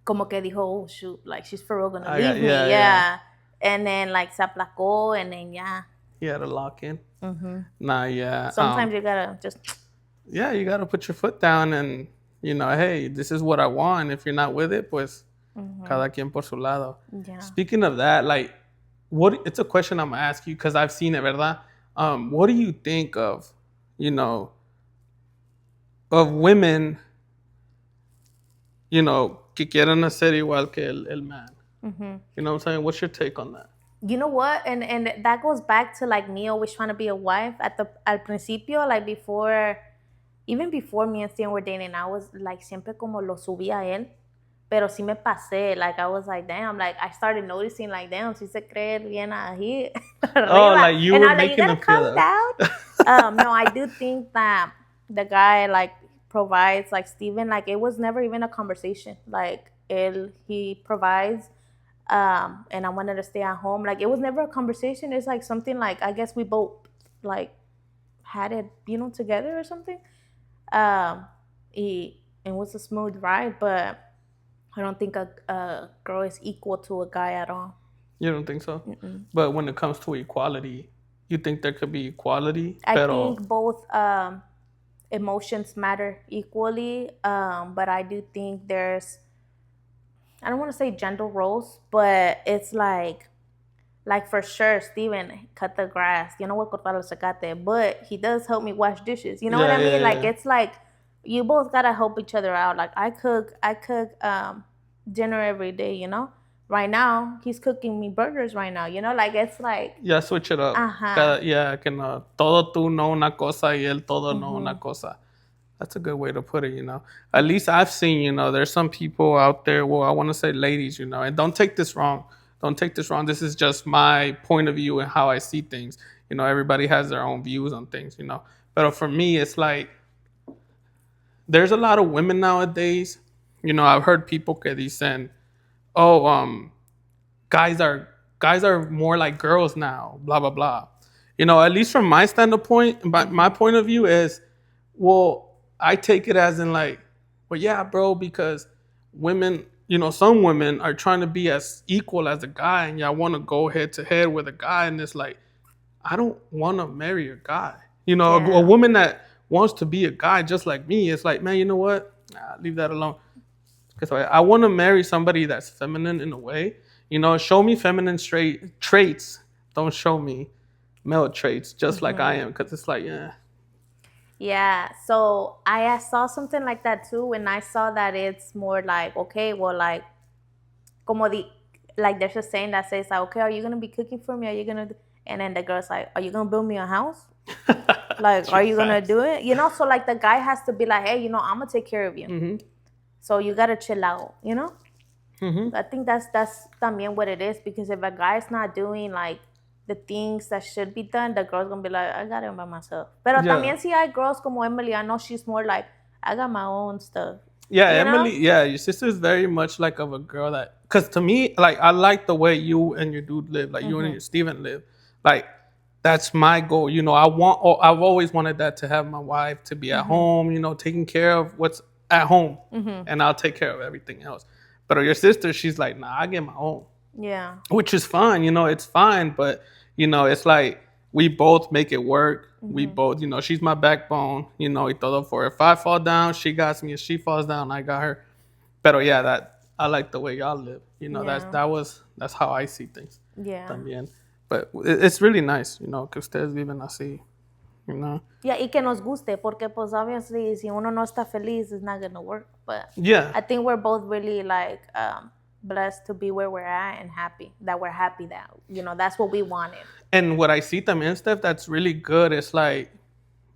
como que dijo, oh shoot, like she's for real gonna leave me, Yeah, yeah. yeah. And then like se aplacó, and then yeah. You had to lock in. Mm-hmm. Nah, yeah. Sometimes you gotta just. Yeah, you gotta put your foot down and hey, this is what I want. If you're not with it, pues cada quien por su lado. Yeah. Speaking of that, like, it's a question I'm gonna ask you because I've seen it, ¿verdad? What do you think of, of women, que quieren hacer igual que el man? Mm-hmm. You know what I'm saying? What's your take on that? You know what? And that goes back to like me always trying to be a wife al principio, like even before me and Steven were dating, I was like siempre como lo subía a él. Pero sí me pasé, like I was like, damn, like I started noticing, like, damn, si se cree bien ahí. Oh, like you and were I was like, you making gotta them feel calm that. down. No, I do think that the guy like provides, like Steven, like it was never even a conversation. Like he provides, and I wanted to stay at home. Like it was never a conversation. It's like something like I guess we both like had it, together or something. It was a smooth ride, but I don't think a girl is equal to a guy at all. You don't think so? Mm-mm. But when it comes to equality, you think there could be equality? I think both emotions matter equally, but I do think I don't want to say gender roles, but it's like for sure, Steven cut the grass. You know what, cortar el zacate, but he does help me wash dishes. You know what I mean? Like it's like you both gotta help each other out. Like I cook dinner every day. Right now he's cooking me burgers right now. Like it's like switch it up. Que no, todo tú no una cosa y él todo no una cosa. That's a good way to put it. At least I've seen, there's some people out there. Well, I want to say ladies, and don't take this wrong. Don't take this wrong. This is just my point of view and how I see things. Everybody has their own views on things. But for me, it's like there's a lot of women nowadays. I've heard people que dicen, oh, guys are more like girls now, blah blah blah. At least from my standpoint, my point of view is, well, I take it as in like, well, yeah, bro, because women, some women are trying to be as equal as a guy, and y'all want to go head to head with a guy, and it's like, I don't want to marry a guy. A woman that wants to be a guy just like me, it's like, man, you know what? Nah, leave that alone. Because I want to marry somebody that's feminine in a way. Show me feminine traits. Don't show me male traits, just like I am. Because it's like, yeah. Yeah, so I saw something like that too, and I saw that it's more like, okay, well, like, like there's a saying that says, like, okay, are you gonna be cooking for me? Are you gonna? And then the girl's like, are you gonna build me a house? Like, are you gonna Facts. do it? You know, so like the guy has to be like, hey, you know, I'm gonna take care of you. Mm-hmm. So you gotta chill out, you know? Mm-hmm. I think that's también what it is, because if a guy's not doing like the things that should be done, the girl's gonna be like, I got it by myself. Pero Yeah. también si hay girls como Emily, I know she's more like, I got my own stuff. Yeah, You know? Emily. Yeah, your sister's very much like of a girl that, because to me, like I like the way you and your dude live, like you and your Steven live. Like that's my goal. You know, I've always wanted that, to have my wife to be at home. You know, taking care of what's at home, and I'll take care of everything else. But your sister, she's like, nah, I get my own, Yeah. which is fine. You know, it's fine. But you know, it's like we both make it work. We both, you know, she's my backbone. You know, y todo for her. If I fall down, she got me. If she falls down, I got her. Pero yeah, that I like the way y'all live. You know, Yeah. that's how I see things Yeah. también. But it's really nice, you know, que ustedes viven así, you know. Yeah, y que nos guste, porque pues obviously si uno no está feliz, it's not gonna work. But Yeah. I think we're both really like blessed to be where we're at and happy that we're happy that, you know, that's what we wanted. And what I see también, Steph, that's really good. It's like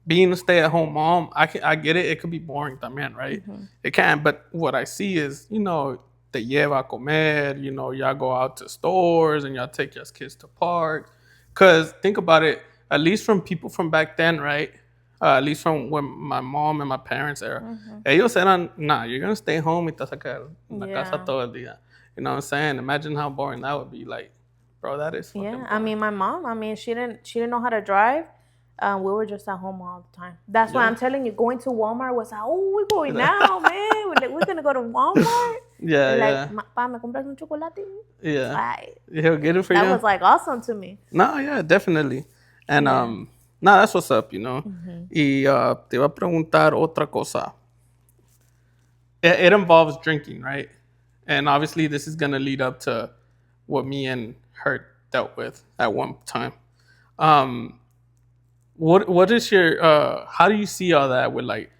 being a stay-at-home mom. I get it. It could be boring también, right? It can. But what I see is, you know, te lleva a comer. You know, y'all go out to stores and y'all take your kids to park. Cause think about it. At least from people from back then, right? At least from when my mom and my parents era, ellos eran, nah, you're gonna stay home y te vas a quedar en la casa Yeah. todo el día. You know what I'm saying? Imagine how boring that would be. Like, bro, that is fucking Yeah, boring. I mean, my mom. I mean, she didn't know how to drive. We were just at home all the time. That's why Yeah. I'm telling you, going to Walmart was like, oh, we're going now, man. We're gonna go to Walmart. Yeah, And yeah, like, pa, me compras un chocolate. yeah. Like, He'll get it for that you. was like awesome to me. No, yeah, definitely. And Yeah. no, that's what's up, you know. Y te iba a preguntar otra cosa. It involves drinking, right? And obviously, this is gonna lead up to what me and her dealt with at one time. Um, what is your how do you see all that with like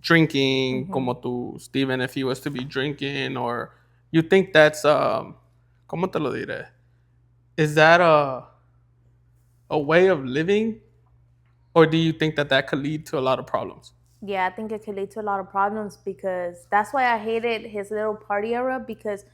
drinking, como tu Steven, if he was to be drinking, or you think that's como te lo diré? Is that a way of living, or do you think that that could lead to a lot of problems? Yeah, I think it could lead to a lot of problems, because that's why I hated his little party era, because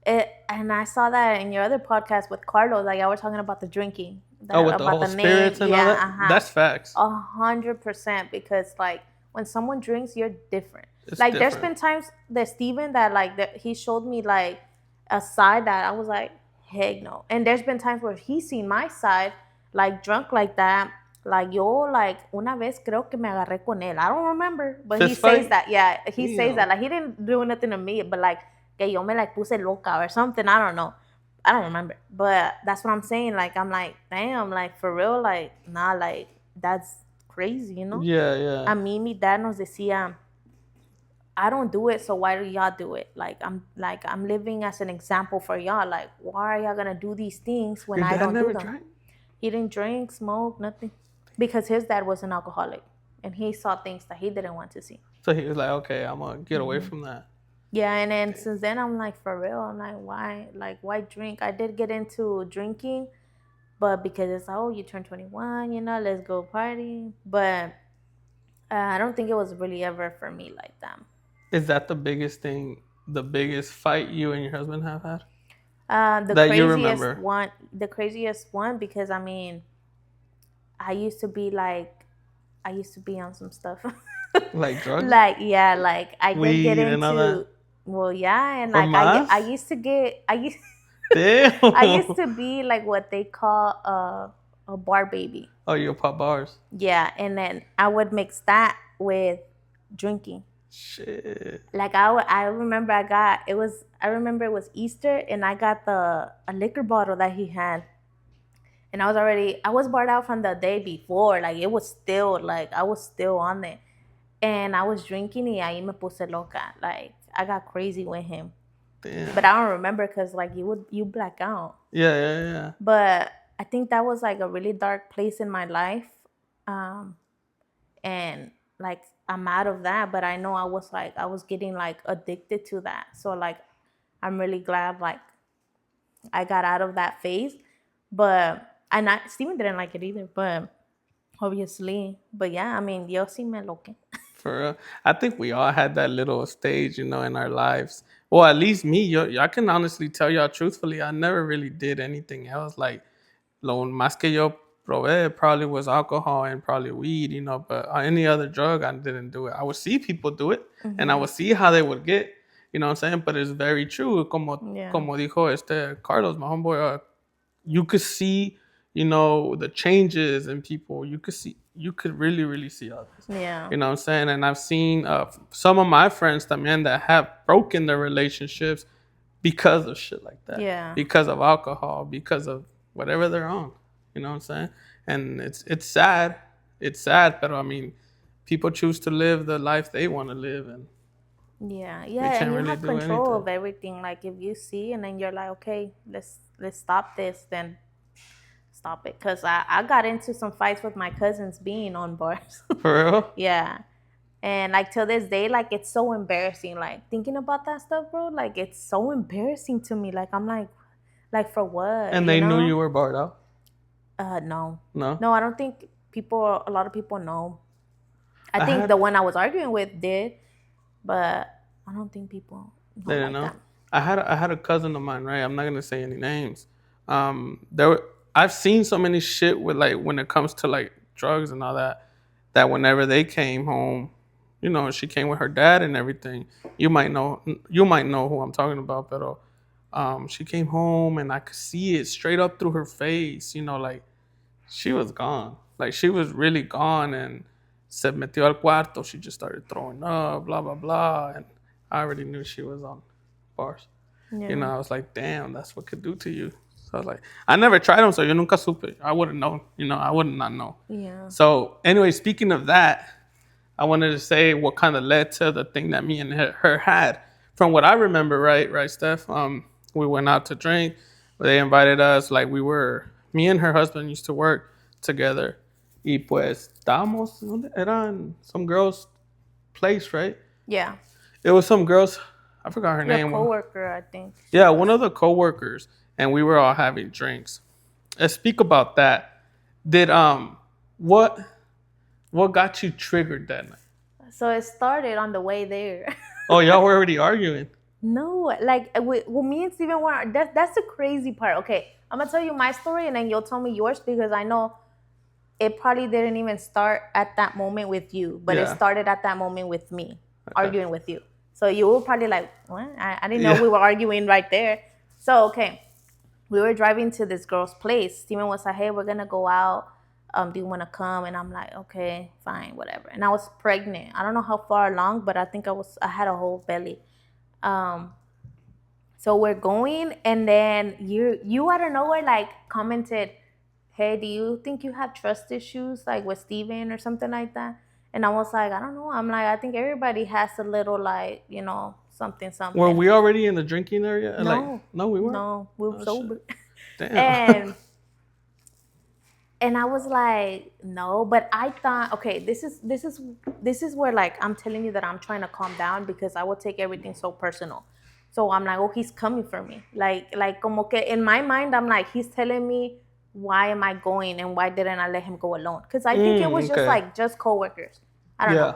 and I saw that in your other podcast with Carlos, like I was talking about the drinking, Oh, with the about whole the name. spirits and all that? That's facts. 100%, because like when someone drinks, you're different. It's Like there's different. been times that Steven that like that he showed me like a side that I was like, heck no. And there's been times where he's seen my side, like drunk like that. Like yo, like una vez creo que me agarré con él. I don't remember, but he Fist says fight? that. Yeah, he says Damn. that. Like he didn't do nothing to me, but like que yo me like puse loca or something. I don't know. I don't remember, but that's what I'm saying. Like I'm like, damn, like for real, like nah, like that's crazy, you know. Yeah, yeah. A mí mi dad nos decía, I don't do it, so why do y'all do it? Like I'm living as an example for y'all. Like why are y'all gonna do these things when Your I dad don't never do them? drank? He didn't drink, smoke, nothing, because his dad was an alcoholic and he saw things that he didn't want to see. So he was like, okay, I'm gonna get away from that. Yeah, and then since then I'm like, for real, I'm like, why drink? I did get into drinking, but because it's like, oh, you turned 21, you know, let's go party. But I don't think it was really ever for me like that. Is that the biggest thing, the biggest fight you and your husband have had? The That you craziest remember? one, because I mean, I used to be on some stuff. Like drugs? Like yeah, like I did Weed get and all into, that? well yeah, and Or like más? I used to get Damn. I used to be like what they call a bar baby. Oh, you pop bars? Yeah, and then I would mix that with drinking. Shit. Like I remember I remember it was Easter and I got a liquor bottle that he had. And I was barred out from the day before. Like it was still like I was still on it. And I was drinking y ahí me puse loca. Like I got crazy with him. Damn. But I don't remember because like you black out. Yeah, yeah, yeah. But I think that was like a really dark place in my life. And like I'm out of that, but I know I was getting like addicted to that. So like I'm really glad like I got out of that phase. But Steven didn't like it either, but obviously. But yeah, I mean, yo sí me loqué. For real. I think we all had that little stage, in our lives. Well, at least me. I can honestly tell y'all truthfully, I never really did anything else. Like, lo más que yo probé probably was alcohol and probably weed, but any other drug, I didn't do it. I would see people do it and I Hmm. would see how they would get, you know what I'm saying? But it's very true. Yeah. Como dijo Carlos, my homeboy, you could see, the changes in people. You could really, really see others. Yeah. You know what I'm saying? And I've seen some of my friends también that have broken their relationships because of shit like that, Yeah. because of alcohol, because of whatever they're on. You know what I'm saying? And it's sad. It's sad, but I mean, people choose to live the life they want to live, and Yeah, we yeah, and can't you really have do control anything. of everything. Like if you see and then you're like, okay, let's stop this, then stop it. Cause I got into some fights with my cousins being on bars. For real? Yeah, and like till this day, like it's so embarrassing. Like thinking about that stuff, bro. Like it's so embarrassing to me. Like I'm like for what, And you they knew know? you were barred out? No, No? no, I don't think people. A lot of people know. I I think had the one I was arguing with did, but I don't think people They know didn't like know. that. I had a cousin of mine, right? I'm not gonna say any names. There were, I've seen so many shit with like when it comes to like drugs and all that. That whenever they came home, she came with her dad and everything. You might know who I'm talking about, but she came home and I could see it straight up through her face. Like she was gone. Like she was really gone and se metió al cuarto. She just started throwing up, blah blah blah, and I already knew she was on bars. Yeah. I was like, damn, that's what could do to you. So I was like, I never tried them, so yo nunca supe. I wouldn't know. I would not know. Yeah. So anyway, speaking of that, I wanted to say what kind of led to the thing that me and her had. From what I remember, right, Steph. We went out to drink. They invited us. Like me and her husband used to work together. Y pues estábamos, ¿dónde? Era en some girl's place, right? Yeah. It was some girl's. I forgot her Your name. coworker, I think. She Yeah, was. one of the coworkers, and we were all having drinks. Let's speak about that. Did what what got you triggered that night? So it started on the way there. Oh, y'all were already arguing. No, like well, me and Steven were. That's the crazy part. Okay, I'm gonna tell you my story, and then you'll tell me yours because I know it probably didn't even start at that moment with you, but it Yeah. started at that moment with me Okay. arguing with you. So you were probably like, "What? I didn't know Yeah. we were arguing right there." So okay, we were driving to this girl's place. Steven was like, "Hey, we're gonna go out. Do you want to come?" And I'm like, "Okay, fine, whatever." And I was pregnant. I don't know how far along, but I think I had a whole belly. Um, so we're going, and then you out of nowhere like commented, "Hey, do you think you have trust issues like with Steven or something like that?" And I was like, "I don't know." I'm like, "I think everybody has a little like something Were something." we already in the drinking area? Like, No, no, we weren't. no, we're Oh shit. sober. Damn. and and I was like, no, but I thought, okay, this is where like I'm telling you that I'm trying to calm down because I will take everything so personal. So I'm like, oh, he's coming for me. Like como que in my mind, I'm like, he's telling me why am I going and why didn't I let him go alone? Because I think it was just Okay. like just coworkers. I don't know. Yeah.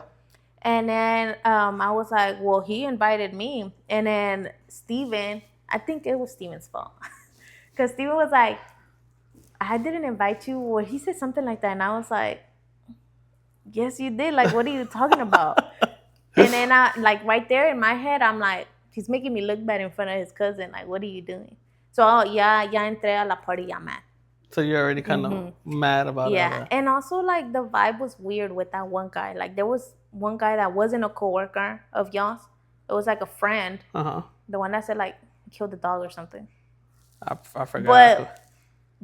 And then I was like, well, he invited me. And then Steven, I think it was Steven's fault. Because Steven was like, I didn't invite you. Or he said something like that. And I was like, yes, you did. Like, what are you talking about? And then I, like, right there in my head, I'm like, he's making me look bad in front of his cousin. Like, what are you doing? So, ya entré a la party, ya mad. So you're already kind of mad about all Yeah. that. And also, like, the vibe was weird with that one guy. Like, there was one guy that wasn't a coworker of y'all's. It was like a friend. The one that said, like, he killed the dog or something. I forgot.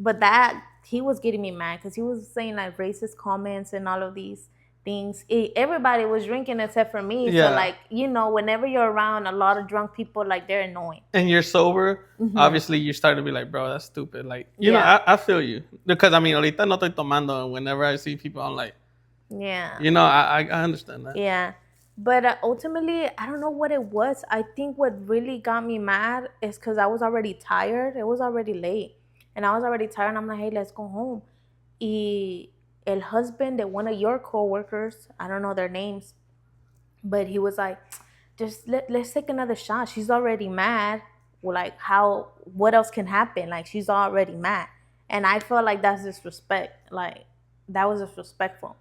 But that he was getting me mad because he was saying like racist comments and all of these things. Everybody was drinking except for me. Yeah. So like whenever you're around a lot of drunk people, like they're annoying. And you're sober, obviously you start to be like, bro, that's stupid. Like, you know, Yeah. I feel you. Because I mean, ahorita no estoy tomando, and whenever I see people, I'm like, Yeah. I understand that. Yeah. But ultimately, I don't know what it was. I think what really got me mad is because I was already tired. It was already late. And I was already tired. And I'm like, hey, let's go home. Y el husband de one of your coworkers, I don't know their names, but he was like, just let's take another shot. She's already mad. Well, like, what else can happen? Like, she's already mad. And I felt like that's disrespect. Like, that was disrespectful.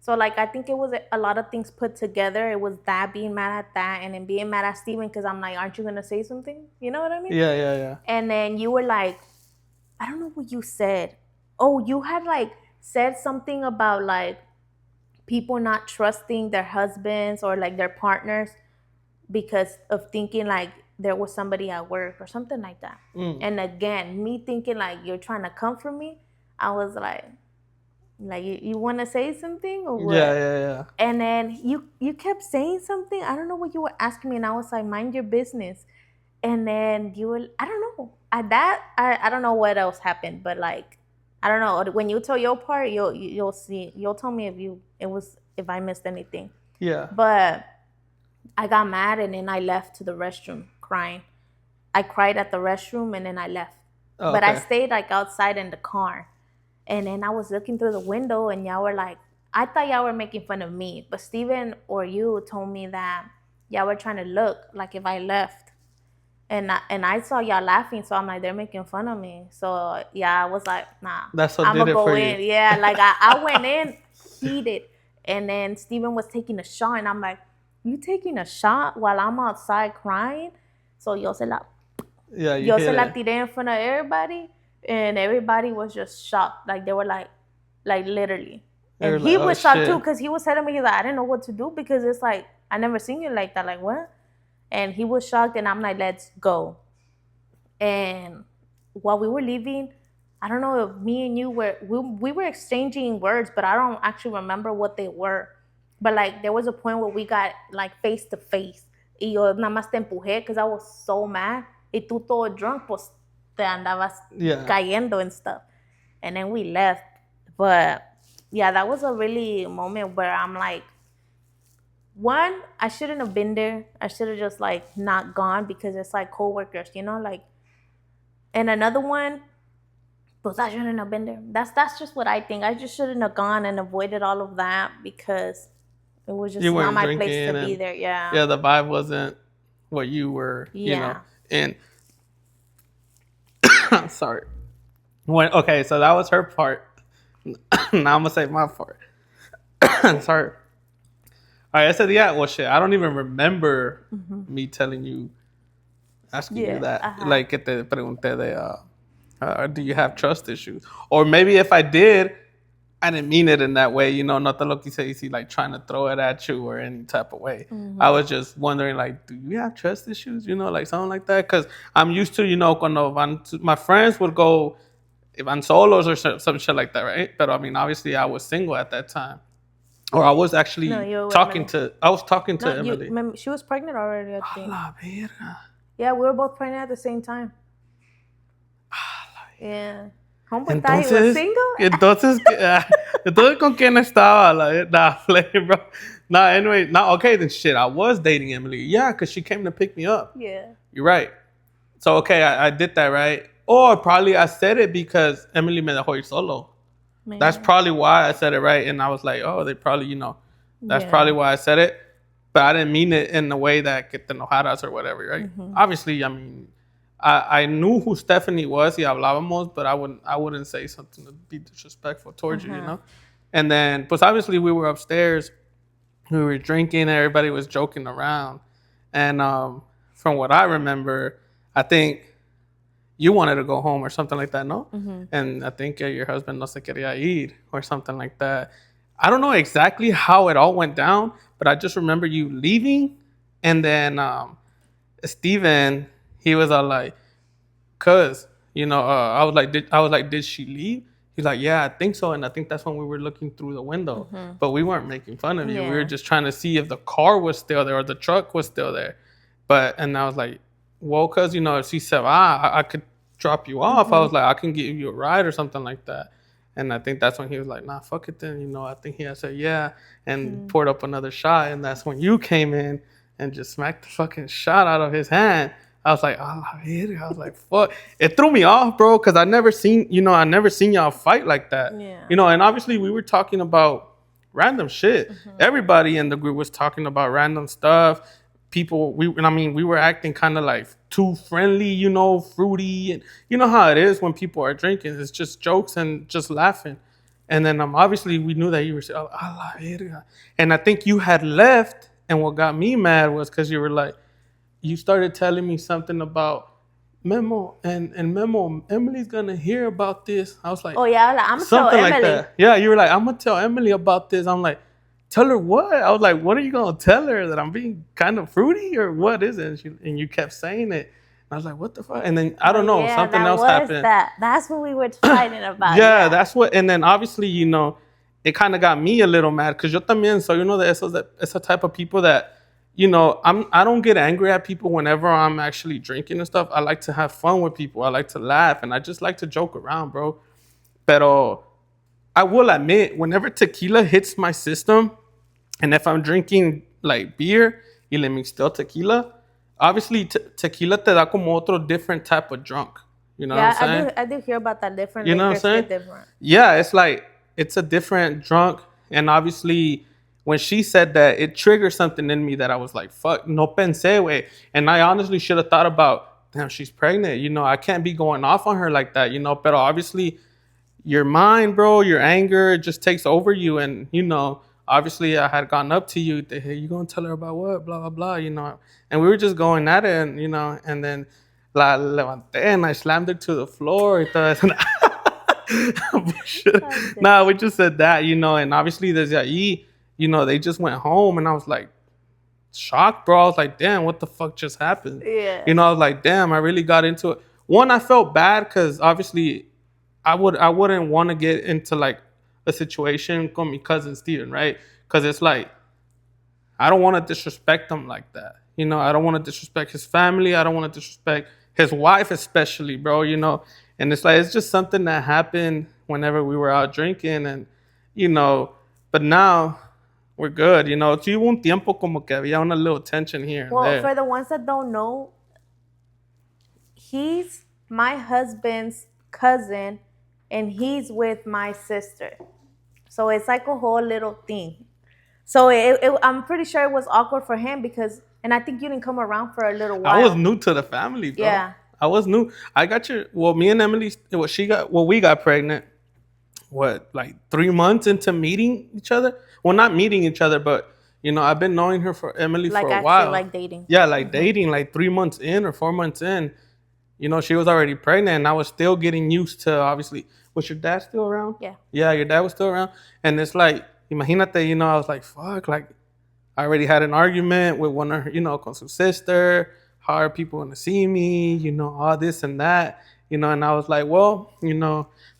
So, like, I think it was a lot of things put together. It was that, being mad at that, and then being mad at Steven, because I'm like, aren't you going to say something? You know what I mean? Yeah. And then you were like, I don't know what you said. Oh, you had, like, said something about, like, people not trusting their husbands or, like, their partners because of thinking, like, there was somebody at work or something like that. And again, me thinking, like, you're trying to comfort me, I was like, you want to say something or what? Yeah. And then you kept saying something. I don't know what you were asking me, and I was like, mind your business. And then you were, I don't know. I don't know what else happened, but, like, I don't know. When you tell your part, you'll see. You'll tell me if I missed anything. Yeah. But I got mad, and then I left to the restroom crying. I cried at the restroom, and then I left. Oh, but I okay. stayed, like, outside in the car. And then I was looking through the window, and y'all were like, I thought y'all were making fun of me. But Steven or you told me that y'all were trying to look like if I left. And I saw y'all laughing, so I'm like, they're making fun of me. So, yeah, I was like, nah. That's what I'm did going to it go for in. you. Yeah, like, I went in heated. And then Steven was taking a shot, and I'm like, you taking a shot while I'm outside crying? So yo se la tiré in front of everybody, and everybody was just shocked. Like, they were like literally. And he was shocked too, because he was telling me, he's like, I didn't know what to do, because it's like, I never seen you like that. Like, what? And he was shocked, and I'm like, let's go. And while we were leaving, I don't know if me and you we were exchanging words, but I don't actually remember what they were. But, like, there was a point where we got, like, face to face. Y yo nada más te empujé because I was so mad. Y tú todo drunk, pues te andabas cayendo and stuff. And then we left. But, yeah, that was a really moment where I'm like, one, I shouldn't have been there. I should have just, like, not gone, because it's like coworkers, you know, like. And another one, but I shouldn't have been there. That's just what I think. I just shouldn't have gone and avoided all of that, because it was just not my place to be there. Yeah. Yeah, the vibe wasn't what you were, you know. And sorry. Okay, so that was her part. Now I'm gonna say my part. Sorry. All right, I said, yeah, well, shit, I don't even remember me telling you, asking you that. Like, que te pregunté de, do you have trust issues? Or maybe if I did, I didn't mean it in that way, you know, not lo que se dice, like, trying to throw it at you or any type of way. I was just wondering, like, do you have trust issues? You know, like, something like that? Because I'm used to, you know, cuando my friends would go, van solos or some shit like that, right? But, I mean, obviously, I was single at that time. Or I was actually talking to Emily. She was pregnant already, I think. La verga. Yeah, we were both pregnant at the same time. Yeah. Entonces, he was single? Entonces, ¿con quién estaba? Nah, bro. Nah, anyway. Nah, okay, then shit. I was dating Emily. Yeah, because she came to pick me up. Yeah. You're right. So, okay, I did that, right? Or probably I said it because Emily me dejó ir solo. Maybe. That's probably why I said it, right? And I was like, oh, they probably, you know, that's probably why I said it. But I didn't mean it in the way that que te enojaras or whatever, right? Obviously, I mean, I knew who Stephanie was, y hablábamos, but I wouldn't say something to be disrespectful towards you, you know? And then, pues obviously we were upstairs, we were drinking, everybody was joking around. And from what I remember, I think you wanted to go home or something like that, no? And I think your husband no se quería ir or something like that. I don't know exactly how it all went down, but I just remember you leaving, and then Steven, he was all like, cuz, you know, I was like, did she leave? He's like, yeah, I think so. And I think that's when we were looking through the window. But we weren't making fun of you. We were just trying to see if the car was still there or the truck was still there. And I was like, well, cuz, you know, if she said, I could drop you off. I was like, I can give you a ride or something like that. And I think that's when he was like, nah, fuck it then. You know, I think he had said, yeah, and poured up another shot. And that's when you came in and just smacked the fucking shot out of his hand. I was like, oh, I was like, fuck. It threw me off, bro, because I never seen y'all fight like that. Yeah. And obviously we were talking about random shit. Mm-hmm. Everybody in the group was talking about random stuff. People, we were acting kind of like too friendly, fruity, and you know how it is when people are drinking. It's just jokes and just laughing. And then obviously we knew that you were saying, oh, a la verga. And I think you had left, and what got me mad was because you were like, you started telling me something about Memo and Memo, Emily's gonna hear about this. I was like, Oh yeah, like, I'm gonna tell something like Emily. that. Yeah, you were like, I'm gonna tell Emily about this. I'm like, tell her what? I was like, what are you gonna tell her, that I'm being kind of fruity or what is it? And you kept saying it. I was like, what the fuck? And then I don't know, Yeah, something that else was happened. That's what we were fighting about. Yeah, that's what. And then obviously, it kind of got me a little mad because yo también. So it's a type of people that, I don't get angry at people whenever I'm actually drinking and stuff. I like to have fun with people. I like to laugh, and I just like to joke around, bro. Pero I will admit, whenever tequila hits my system, and if I'm drinking like beer y le mixteo tequila, obviously tequila te da como otro different type of drunk. You know what I'm saying? I do hear about that different. You know what I'm saying? Different. Yeah, it's like it's a different drunk, and obviously when she said that, it triggered something in me that I was like, "Fuck, no pensé, way." And I honestly should have thought about, damn, she's pregnant. I can't be going off on her like that. But obviously, your mind, bro, your anger, it just takes over you, and obviously, I had gone up to you. Hey, you gonna tell her about what? Blah blah blah. And we were just going at it, and and then la levanté and I slammed her to the floor. Nah, we just said that, and obviously there's Yair, they just went home, and I was like shocked, bro. I was like, damn, what the fuck just happened? Yeah. I was like, damn, I really got into it. One, I felt bad because obviously I wouldn't want to get into like a situation with my cousin Steven, right? Because it's like I don't want to disrespect him like that. I don't want to disrespect his family. I don't want to disrespect his wife, especially, bro. And it's like it's just something that happened whenever we were out drinking, and but now we're good. Sí hubo un tiempo como que había una little tension here and Well, there. for the ones that don't know, he's my husband's cousin, and he's with my sister. So it's like a whole little thing. So I'm pretty sure it was awkward for him because, and I think you didn't come around for a little while. I was new to the family, bro. Yeah. I was new. I got me and Emily, we got pregnant, like 3 months into meeting each other? Well, not meeting each other, but, I've been knowing her Emily like for a actually, while. like dating. Yeah, like dating, like 3 months in or 4 months in. She was already pregnant, and I was still getting used to, obviously. Was your dad still around? Yeah. Yeah, your dad was still around. And it's like, imagínate, I was like, fuck, like, I already had an argument with one of her, con su sister. How are people going to see me? All this and that. And I was like, well,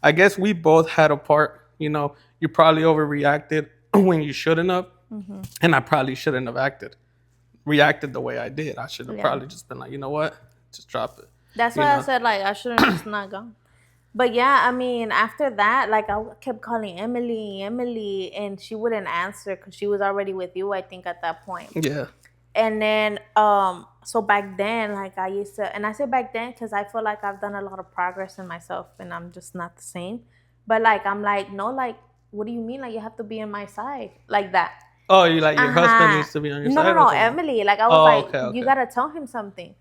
I guess we both had a part. You probably overreacted when you shouldn't have. Mm-hmm. And I probably shouldn't have reacted the way I did. I should have probably just been like, you know what? Just drop it. That's why I said, like, I shouldn't have just not gone. But yeah, I mean, after that, like, I kept calling Emily, and she wouldn't answer because she was already with you, I think, at that point. Yeah. And then, so back then, like, I used to, and I say back then because I feel like I've done a lot of progress in myself and I'm just not the same. But, like, I'm like, no, like, what do you mean? Like, you have to be on my side. Like that. Oh, you like your husband needs to be on your side? No, Emily. Like, I was okay. You got to tell him something.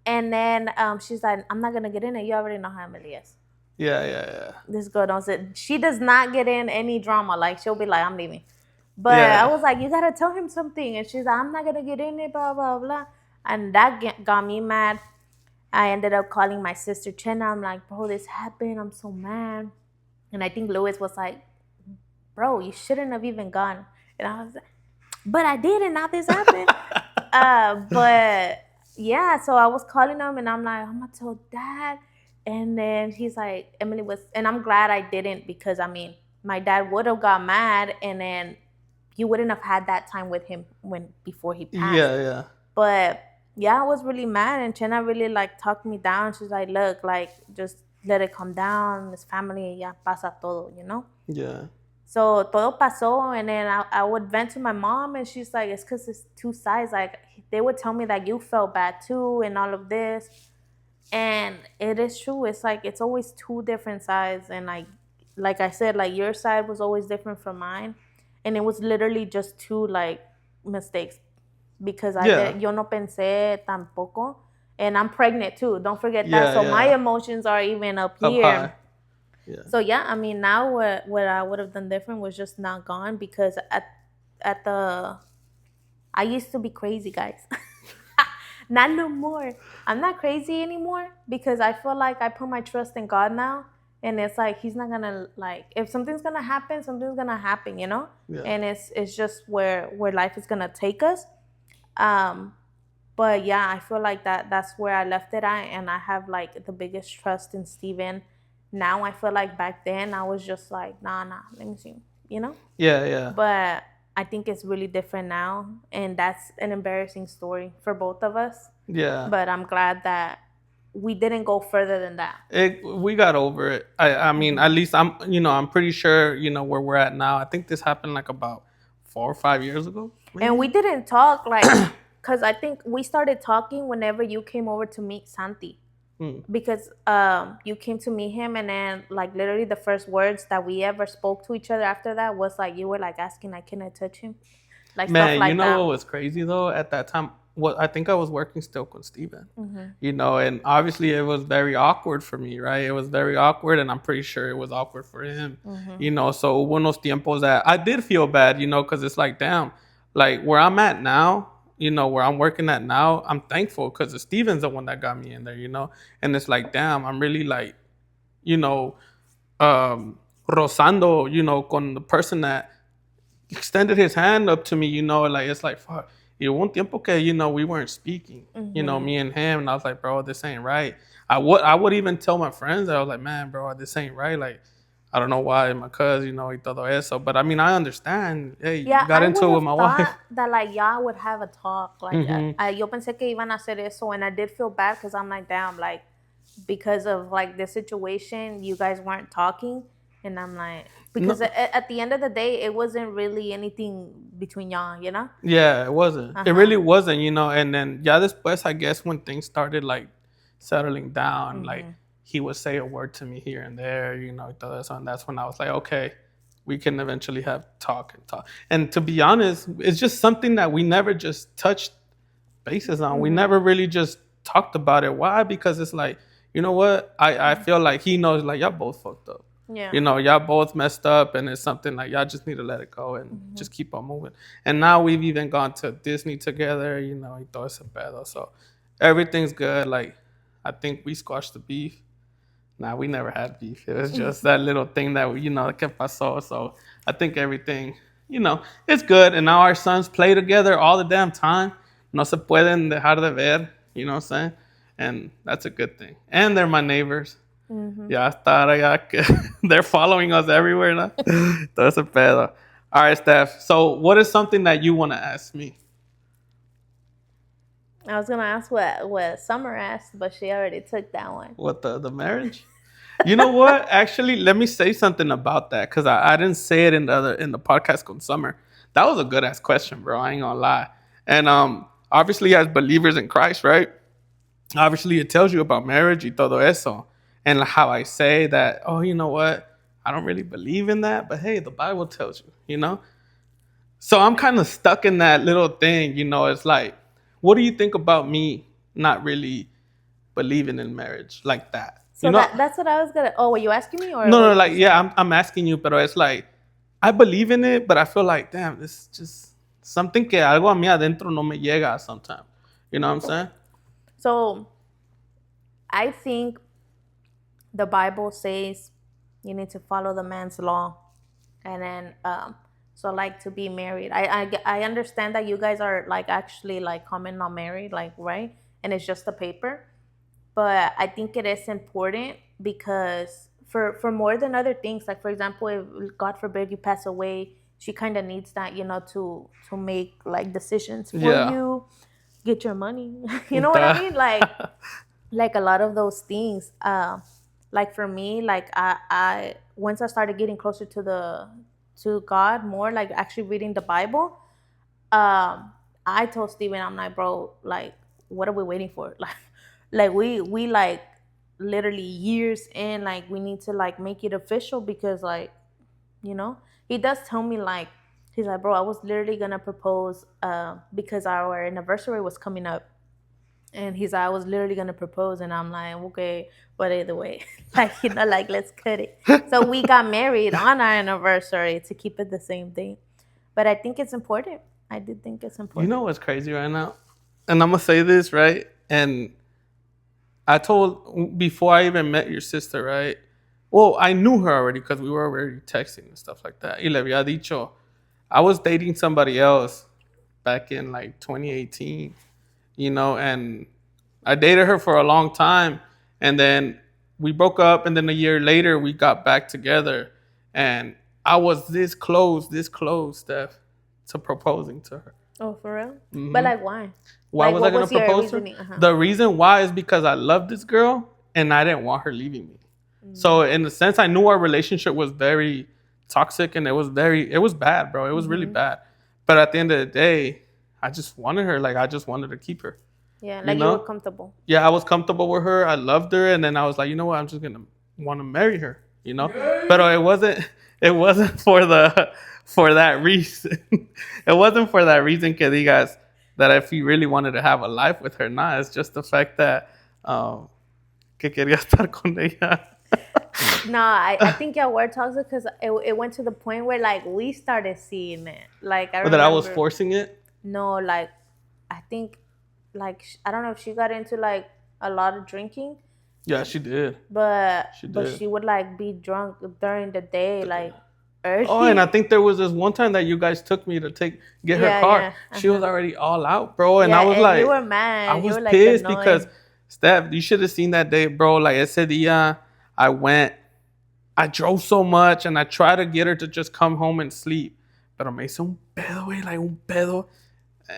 And then she's like, I'm not going to get in it. You already know how Emily is. Yeah. This girl don't sit. She does not get in any drama. Like, she'll be like, I'm leaving. But I was like, you got to tell him something. And she's like, I'm not going to get in it, blah, blah, blah. And that got me mad. I ended up calling my sister, Chenna. I'm like, bro, this happened. I'm so mad. And I think Lewis was like, bro, you shouldn't have even gone. And I was like, but I did, and now this happened. But yeah, so I was calling him, and I'm like, I'm going to tell Dad. And then he's like, Emily was, and I'm glad I didn't because, I mean, my dad would have got mad, and then you wouldn't have had that time with him before he passed. Yeah. But yeah, I was really mad, and Chenna really like talked me down. She's like, look, like just let it calm down. It's family, ya pasa todo, Yeah. So todo pasó, and then I would vent to my mom, and she's like, it's because it's two sides. Like, they would tell me that you felt bad too, and all of this. And it is true. It's like it's always two different sides, and like I said, like your side was always different from mine, and it was literally just two like mistakes because I Yeah. did yo no pensé tampoco, and I'm pregnant too. Don't forget that. Yeah, So my yeah. emotions are even up Up here. high. Yeah. So yeah, I mean, now what I would have done different was just not gone because at the I used to be crazy, guys. Not no more. I'm not crazy anymore because I feel like I put my trust in God now, and it's like He's not gonna like if something's gonna happen, something's gonna happen, you know. Yeah. And it's just where life is gonna take us. Um, but yeah, I feel like that's where I left it at, and I have like the biggest trust in Steven. Now I feel like back then I was just like, nah, let me see, you know. Yeah, yeah. But I think it's really different now, and that's an embarrassing story for both of us. Yeah. But I'm glad that we didn't go further than that. We got over it. I mean, at least I'm pretty sure, where we're at now. I think this happened like about 4 or 5 years ago. Maybe? And we didn't talk like, because I think we started talking whenever you came over to meet Santi. Because you came to meet him, and then like literally the first words that we ever spoke to each other after that was like you were like asking like, can I touch him? Like Man, stuff like you know that. what was crazy though? At that time, I think I was working still with Steven. And obviously it was very awkward for me, right? It was very awkward, and I'm pretty sure it was awkward for him. So one of those tiempos that I did feel bad, because it's like, damn, like where I'm at now, where I'm working at now, I'm thankful because Steven's the one that got me in there, and it's like, damn, I'm really like, rozando, con the person that extended his hand up to me, like it's like fuck. Hubo un tiempo que, we weren't speaking, me and him, and I was like, bro, this ain't right. I would even tell my friends that I was like, man, bro, this ain't right. Like, I don't know why my cousin, y todo eso. But I mean, I understand. Hey, yeah, you got into it with my wife. That like y'all would have a talk. Like, yo pensé que iban a hacer eso, and I did feel bad because I'm like, damn, like because of like this situation, you guys weren't talking. And I'm like, because at the end of the day, it wasn't really anything between y'all, you know? Yeah, it wasn't. It really wasn't, And then, ya después, I guess, when things started, like, settling down, like, he would say a word to me here and there, todo eso. And that's when I was like, okay, we can eventually have talk. And to be honest, it's just something that we never just touched bases on. We never really just talked about it. Why? Because it's like, you know what? I feel like he knows, like, y'all both fucked up. Yeah. Y'all both messed up, and it's something like y'all just need to let it go and just keep on moving. And now we've even gone to Disney together, y todo ese pedo. So everything's good. Like, I think we squashed the beef. Nah, we never had beef. It was just that little thing that, que pasó. So I think everything, it's good. And now our sons play together all the damn time. No se pueden dejar de ver, you know what I'm saying? And that's a good thing. And they're my neighbors. Ya está, they're following us everywhere now. Todo ese pedo. All right, Steph. So what is something that you want to ask me? I was going to ask what Summer asked, but she already took that one. What, the marriage? You know what? Actually, let me say something about that, because I didn't say it in the podcast con Summer. That was a good ass question, bro. I ain't gonna lie. And obviously, as believers in Christ, right? Obviously, it tells you about marriage y todo eso. And how I say that, oh, you know what? I don't really believe in that, but hey, the Bible tells you, So I'm kind of stuck in that little thing, It's like, what do you think about me not really believing in marriage like that? So that's what I was gonna. Oh, were you asking me or no? Like, yeah, I'm asking you, but it's like I believe in it, but I feel like, damn, this is just something que algo a mí adentro no me llega sometimes. You know what I'm saying? So I think the Bible says you need to follow the man's law, and then so like to be married. I understand that you guys are like actually like coming not married, like, right? And it's just a paper. But I think it is important because for more than other things, like for example, if God forbid you pass away, she kind of needs that, to make like decisions for you, get your money. You know what I mean? Like a lot of those things. Like for me, like I once I started getting closer to to God more, like actually reading the Bible, I told Steven, I'm like, bro, like, what are we waiting for? Like we like literally years in, like we need to like make it official because like, you know, he does tell me like, he's like, bro, I was literally gonna propose because our anniversary was coming up. And he's like, I was literally gonna propose, and I'm like, okay, but either way, like like let's cut it. So we got married on our anniversary to keep it the same thing. But I think it's important. I did think it's You know important. what's crazy right now? And I'm gonna say this, right? And I told before I even met your sister, right? Well, I knew her already because we were already texting and stuff like that. Y le había dicho, I was dating somebody else back in like 2018, and I dated her for a long time. And then we broke up. And then a year later, we got back together. And I was this close, Steph, to proposing to her. Oh, for real? But Hmm. like, why? Why Like, was I what gonna was your propose to her? reasoning? The reason why is because I love this girl and I didn't want her leaving me. So in a sense, I knew our relationship was very toxic and it was bad, bro. It was really bad. But at the end of the day, I just wanted her. Like I just wanted to keep her. Yeah, You like you were know? comfortable. Yeah, I was comfortable with her. I loved her, and then I was like, you know what? I'm just gonna want to marry her. But it wasn't for that reason. It wasn't for that reason que digas that if you really wanted to have a life with her. Nah, it's just the fact that que quería estar con ella. No, I think y'all were toxic because it went to the point where like we started seeing it. Like I Or that I was remember, forcing it. no, like I think like I don't know if she got into like a lot of drinking, Yeah, she did. but She but did. she would like be drunk during the day, like Oh, and I early. think there was this one time that you guys took me to get her Yeah, car. yeah, She was already all out, bro, and yeah, I was and you like, were I mad. You was were like pissed because annoyed. Steph, you should have seen that day, bro. Like ese día, I drove so much, and I tried to get her to just come home and sleep, pero me hizo un pedo, güey, like un pedo.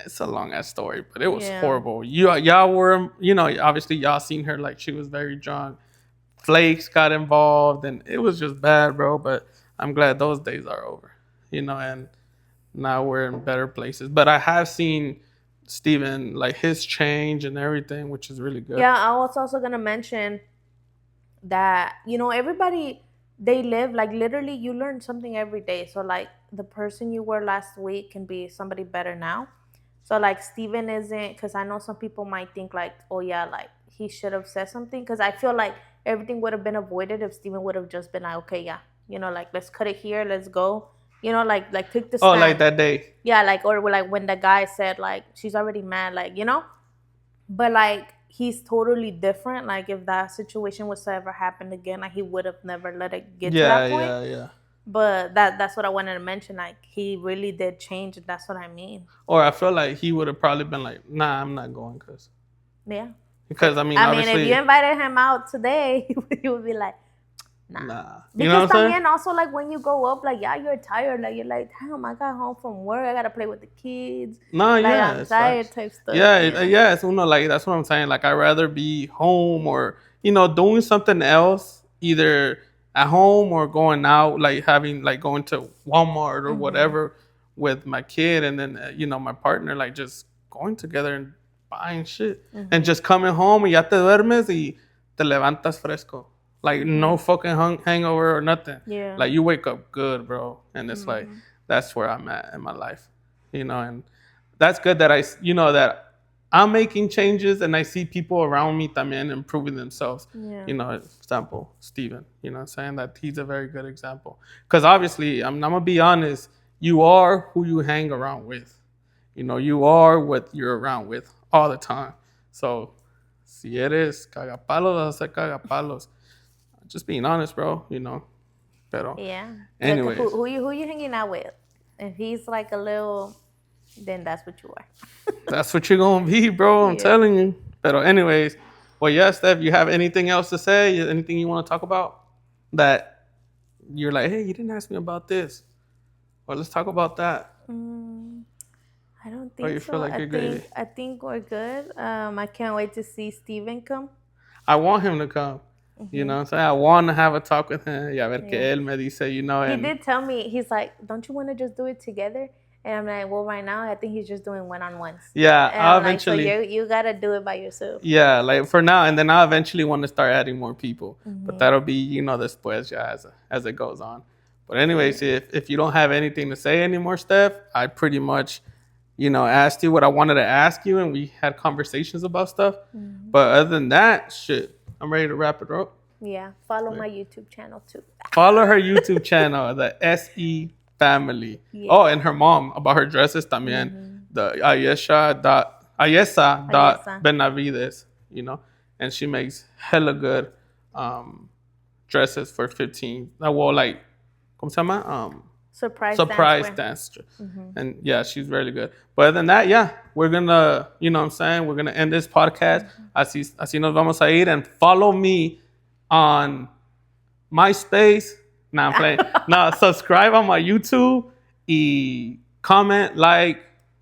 It's a long ass story, but it was Yeah. horrible. Y'all were, obviously y'all seen her like she was very drunk. Flakes got involved, and it was just bad, bro. But I'm glad those days are over, and now we're in better places. But I have seen Steven, like his change and everything, which is really good. Yeah, I was also gonna mention that everybody, they live like literally you learn something every day. So like the person you were last week can be somebody better now. So like Steven isn't, because I know some people might think like, oh yeah, like he should have said something, because I feel like everything would have been avoided if Steven would have just been like, okay, yeah, like let's cut it here, let's go, like take the Oh, like stand. that day. Yeah, like, or like when the guy said like she's already mad, like, but like he's totally different. Like if that situation was to ever happen again, like he would have never let it get to Yeah, that point. yeah, yeah. But that's what I wanted to mention. Like he really did change, and that's what I mean. Or I feel like he would have probably been like, "Nah, I'm not going," Yeah. because I mean, I mean, if you obviously, invited him out today, he would be like, nah. nah. You Because know what I'm saying? también also like when you go up, like yeah, you're tired. Like you're like, damn, I got home from work. I gotta play with the kids. No, Like yeah, I'm it's tired facts. type stuff. Yeah, Yeah. yeah, it's like that's what I'm saying. Like I'd rather be home or doing something else, either at home or going out, like having like going to Walmart or Mm-hmm. whatever with my kid, and then my partner, like just going together and buying shit and Mm-hmm. just coming home and ya te duermes y te levantas fresco, like no fucking hangover or nothing. Yeah. Like you wake up good, bro, and it's like Mm-hmm. that's where I'm at in my life, and that's good that that I'm making changes and I see people around me también improving themselves. Yeah. Example, Steven, saying that he's a very good example. Because obviously, I'm going to be honest, you are who you hang around with. You are what you're around with all the time. So, si eres cagapalos, vas a ser cagapalos. Just being honest, bro, Pero, Yeah. Look, anyways, who you hanging out with? If he's like a little, then that's what you are. that's what you're going to be, bro. I'm Yeah. telling you. Pero, anyways, well, yes, Steph, you have anything else to say? Anything you want to talk about that you're like, hey, you didn't ask me about this? Or let's talk about that. I don't Or think you so. feel like I you're think good? I think we're good. I can't wait to see Steven come. I want him to come. You know, so I want to have a talk with him. Y a ver que Yeah. él me dice, you know. He And did tell me, he's like, don't you want to just do it together? And I'm like, well, right now, I think he's just doing one-on-ones. yeah, And I'll I'm like, so eventually. you got to do it by yourself. Yeah, like for now, and then I'll eventually want to start adding more people. But Mhm. that'll be, you know, después ya as it goes on. But anyways, if you don't have anything to say anymore, Steph, I pretty much, you know, asked you what I wanted to ask you, and we had conversations about stuff. Mhm. But other than that, shit, I'm ready to wrap it up. Yeah, follow my YouTube channel too. Follow her YouTube channel, the SE Family. Yeah. Oh, and her mom about her dresses también. The Ayesa Benavides, you know, and she makes hella good dresses for 15. Well, like, ¿cómo se llama? Surprise Dance. And yeah, she's really good. But other than that, yeah, we're gonna, you know what I'm saying, we're gonna end this podcast. Así nos vamos a ir, and follow me on MySpace. Nah, I'm playing. Nah, subscribe on my YouTube y comment, like,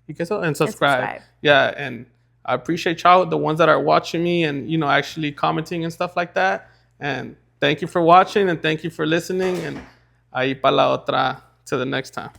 y que eso, and subscribe. Yeah, and I appreciate y'all, the ones that are watching me and, you know, actually commenting and stuff like that. And thank you for watching, and thank you for listening. And ahí para la otra, till the next time.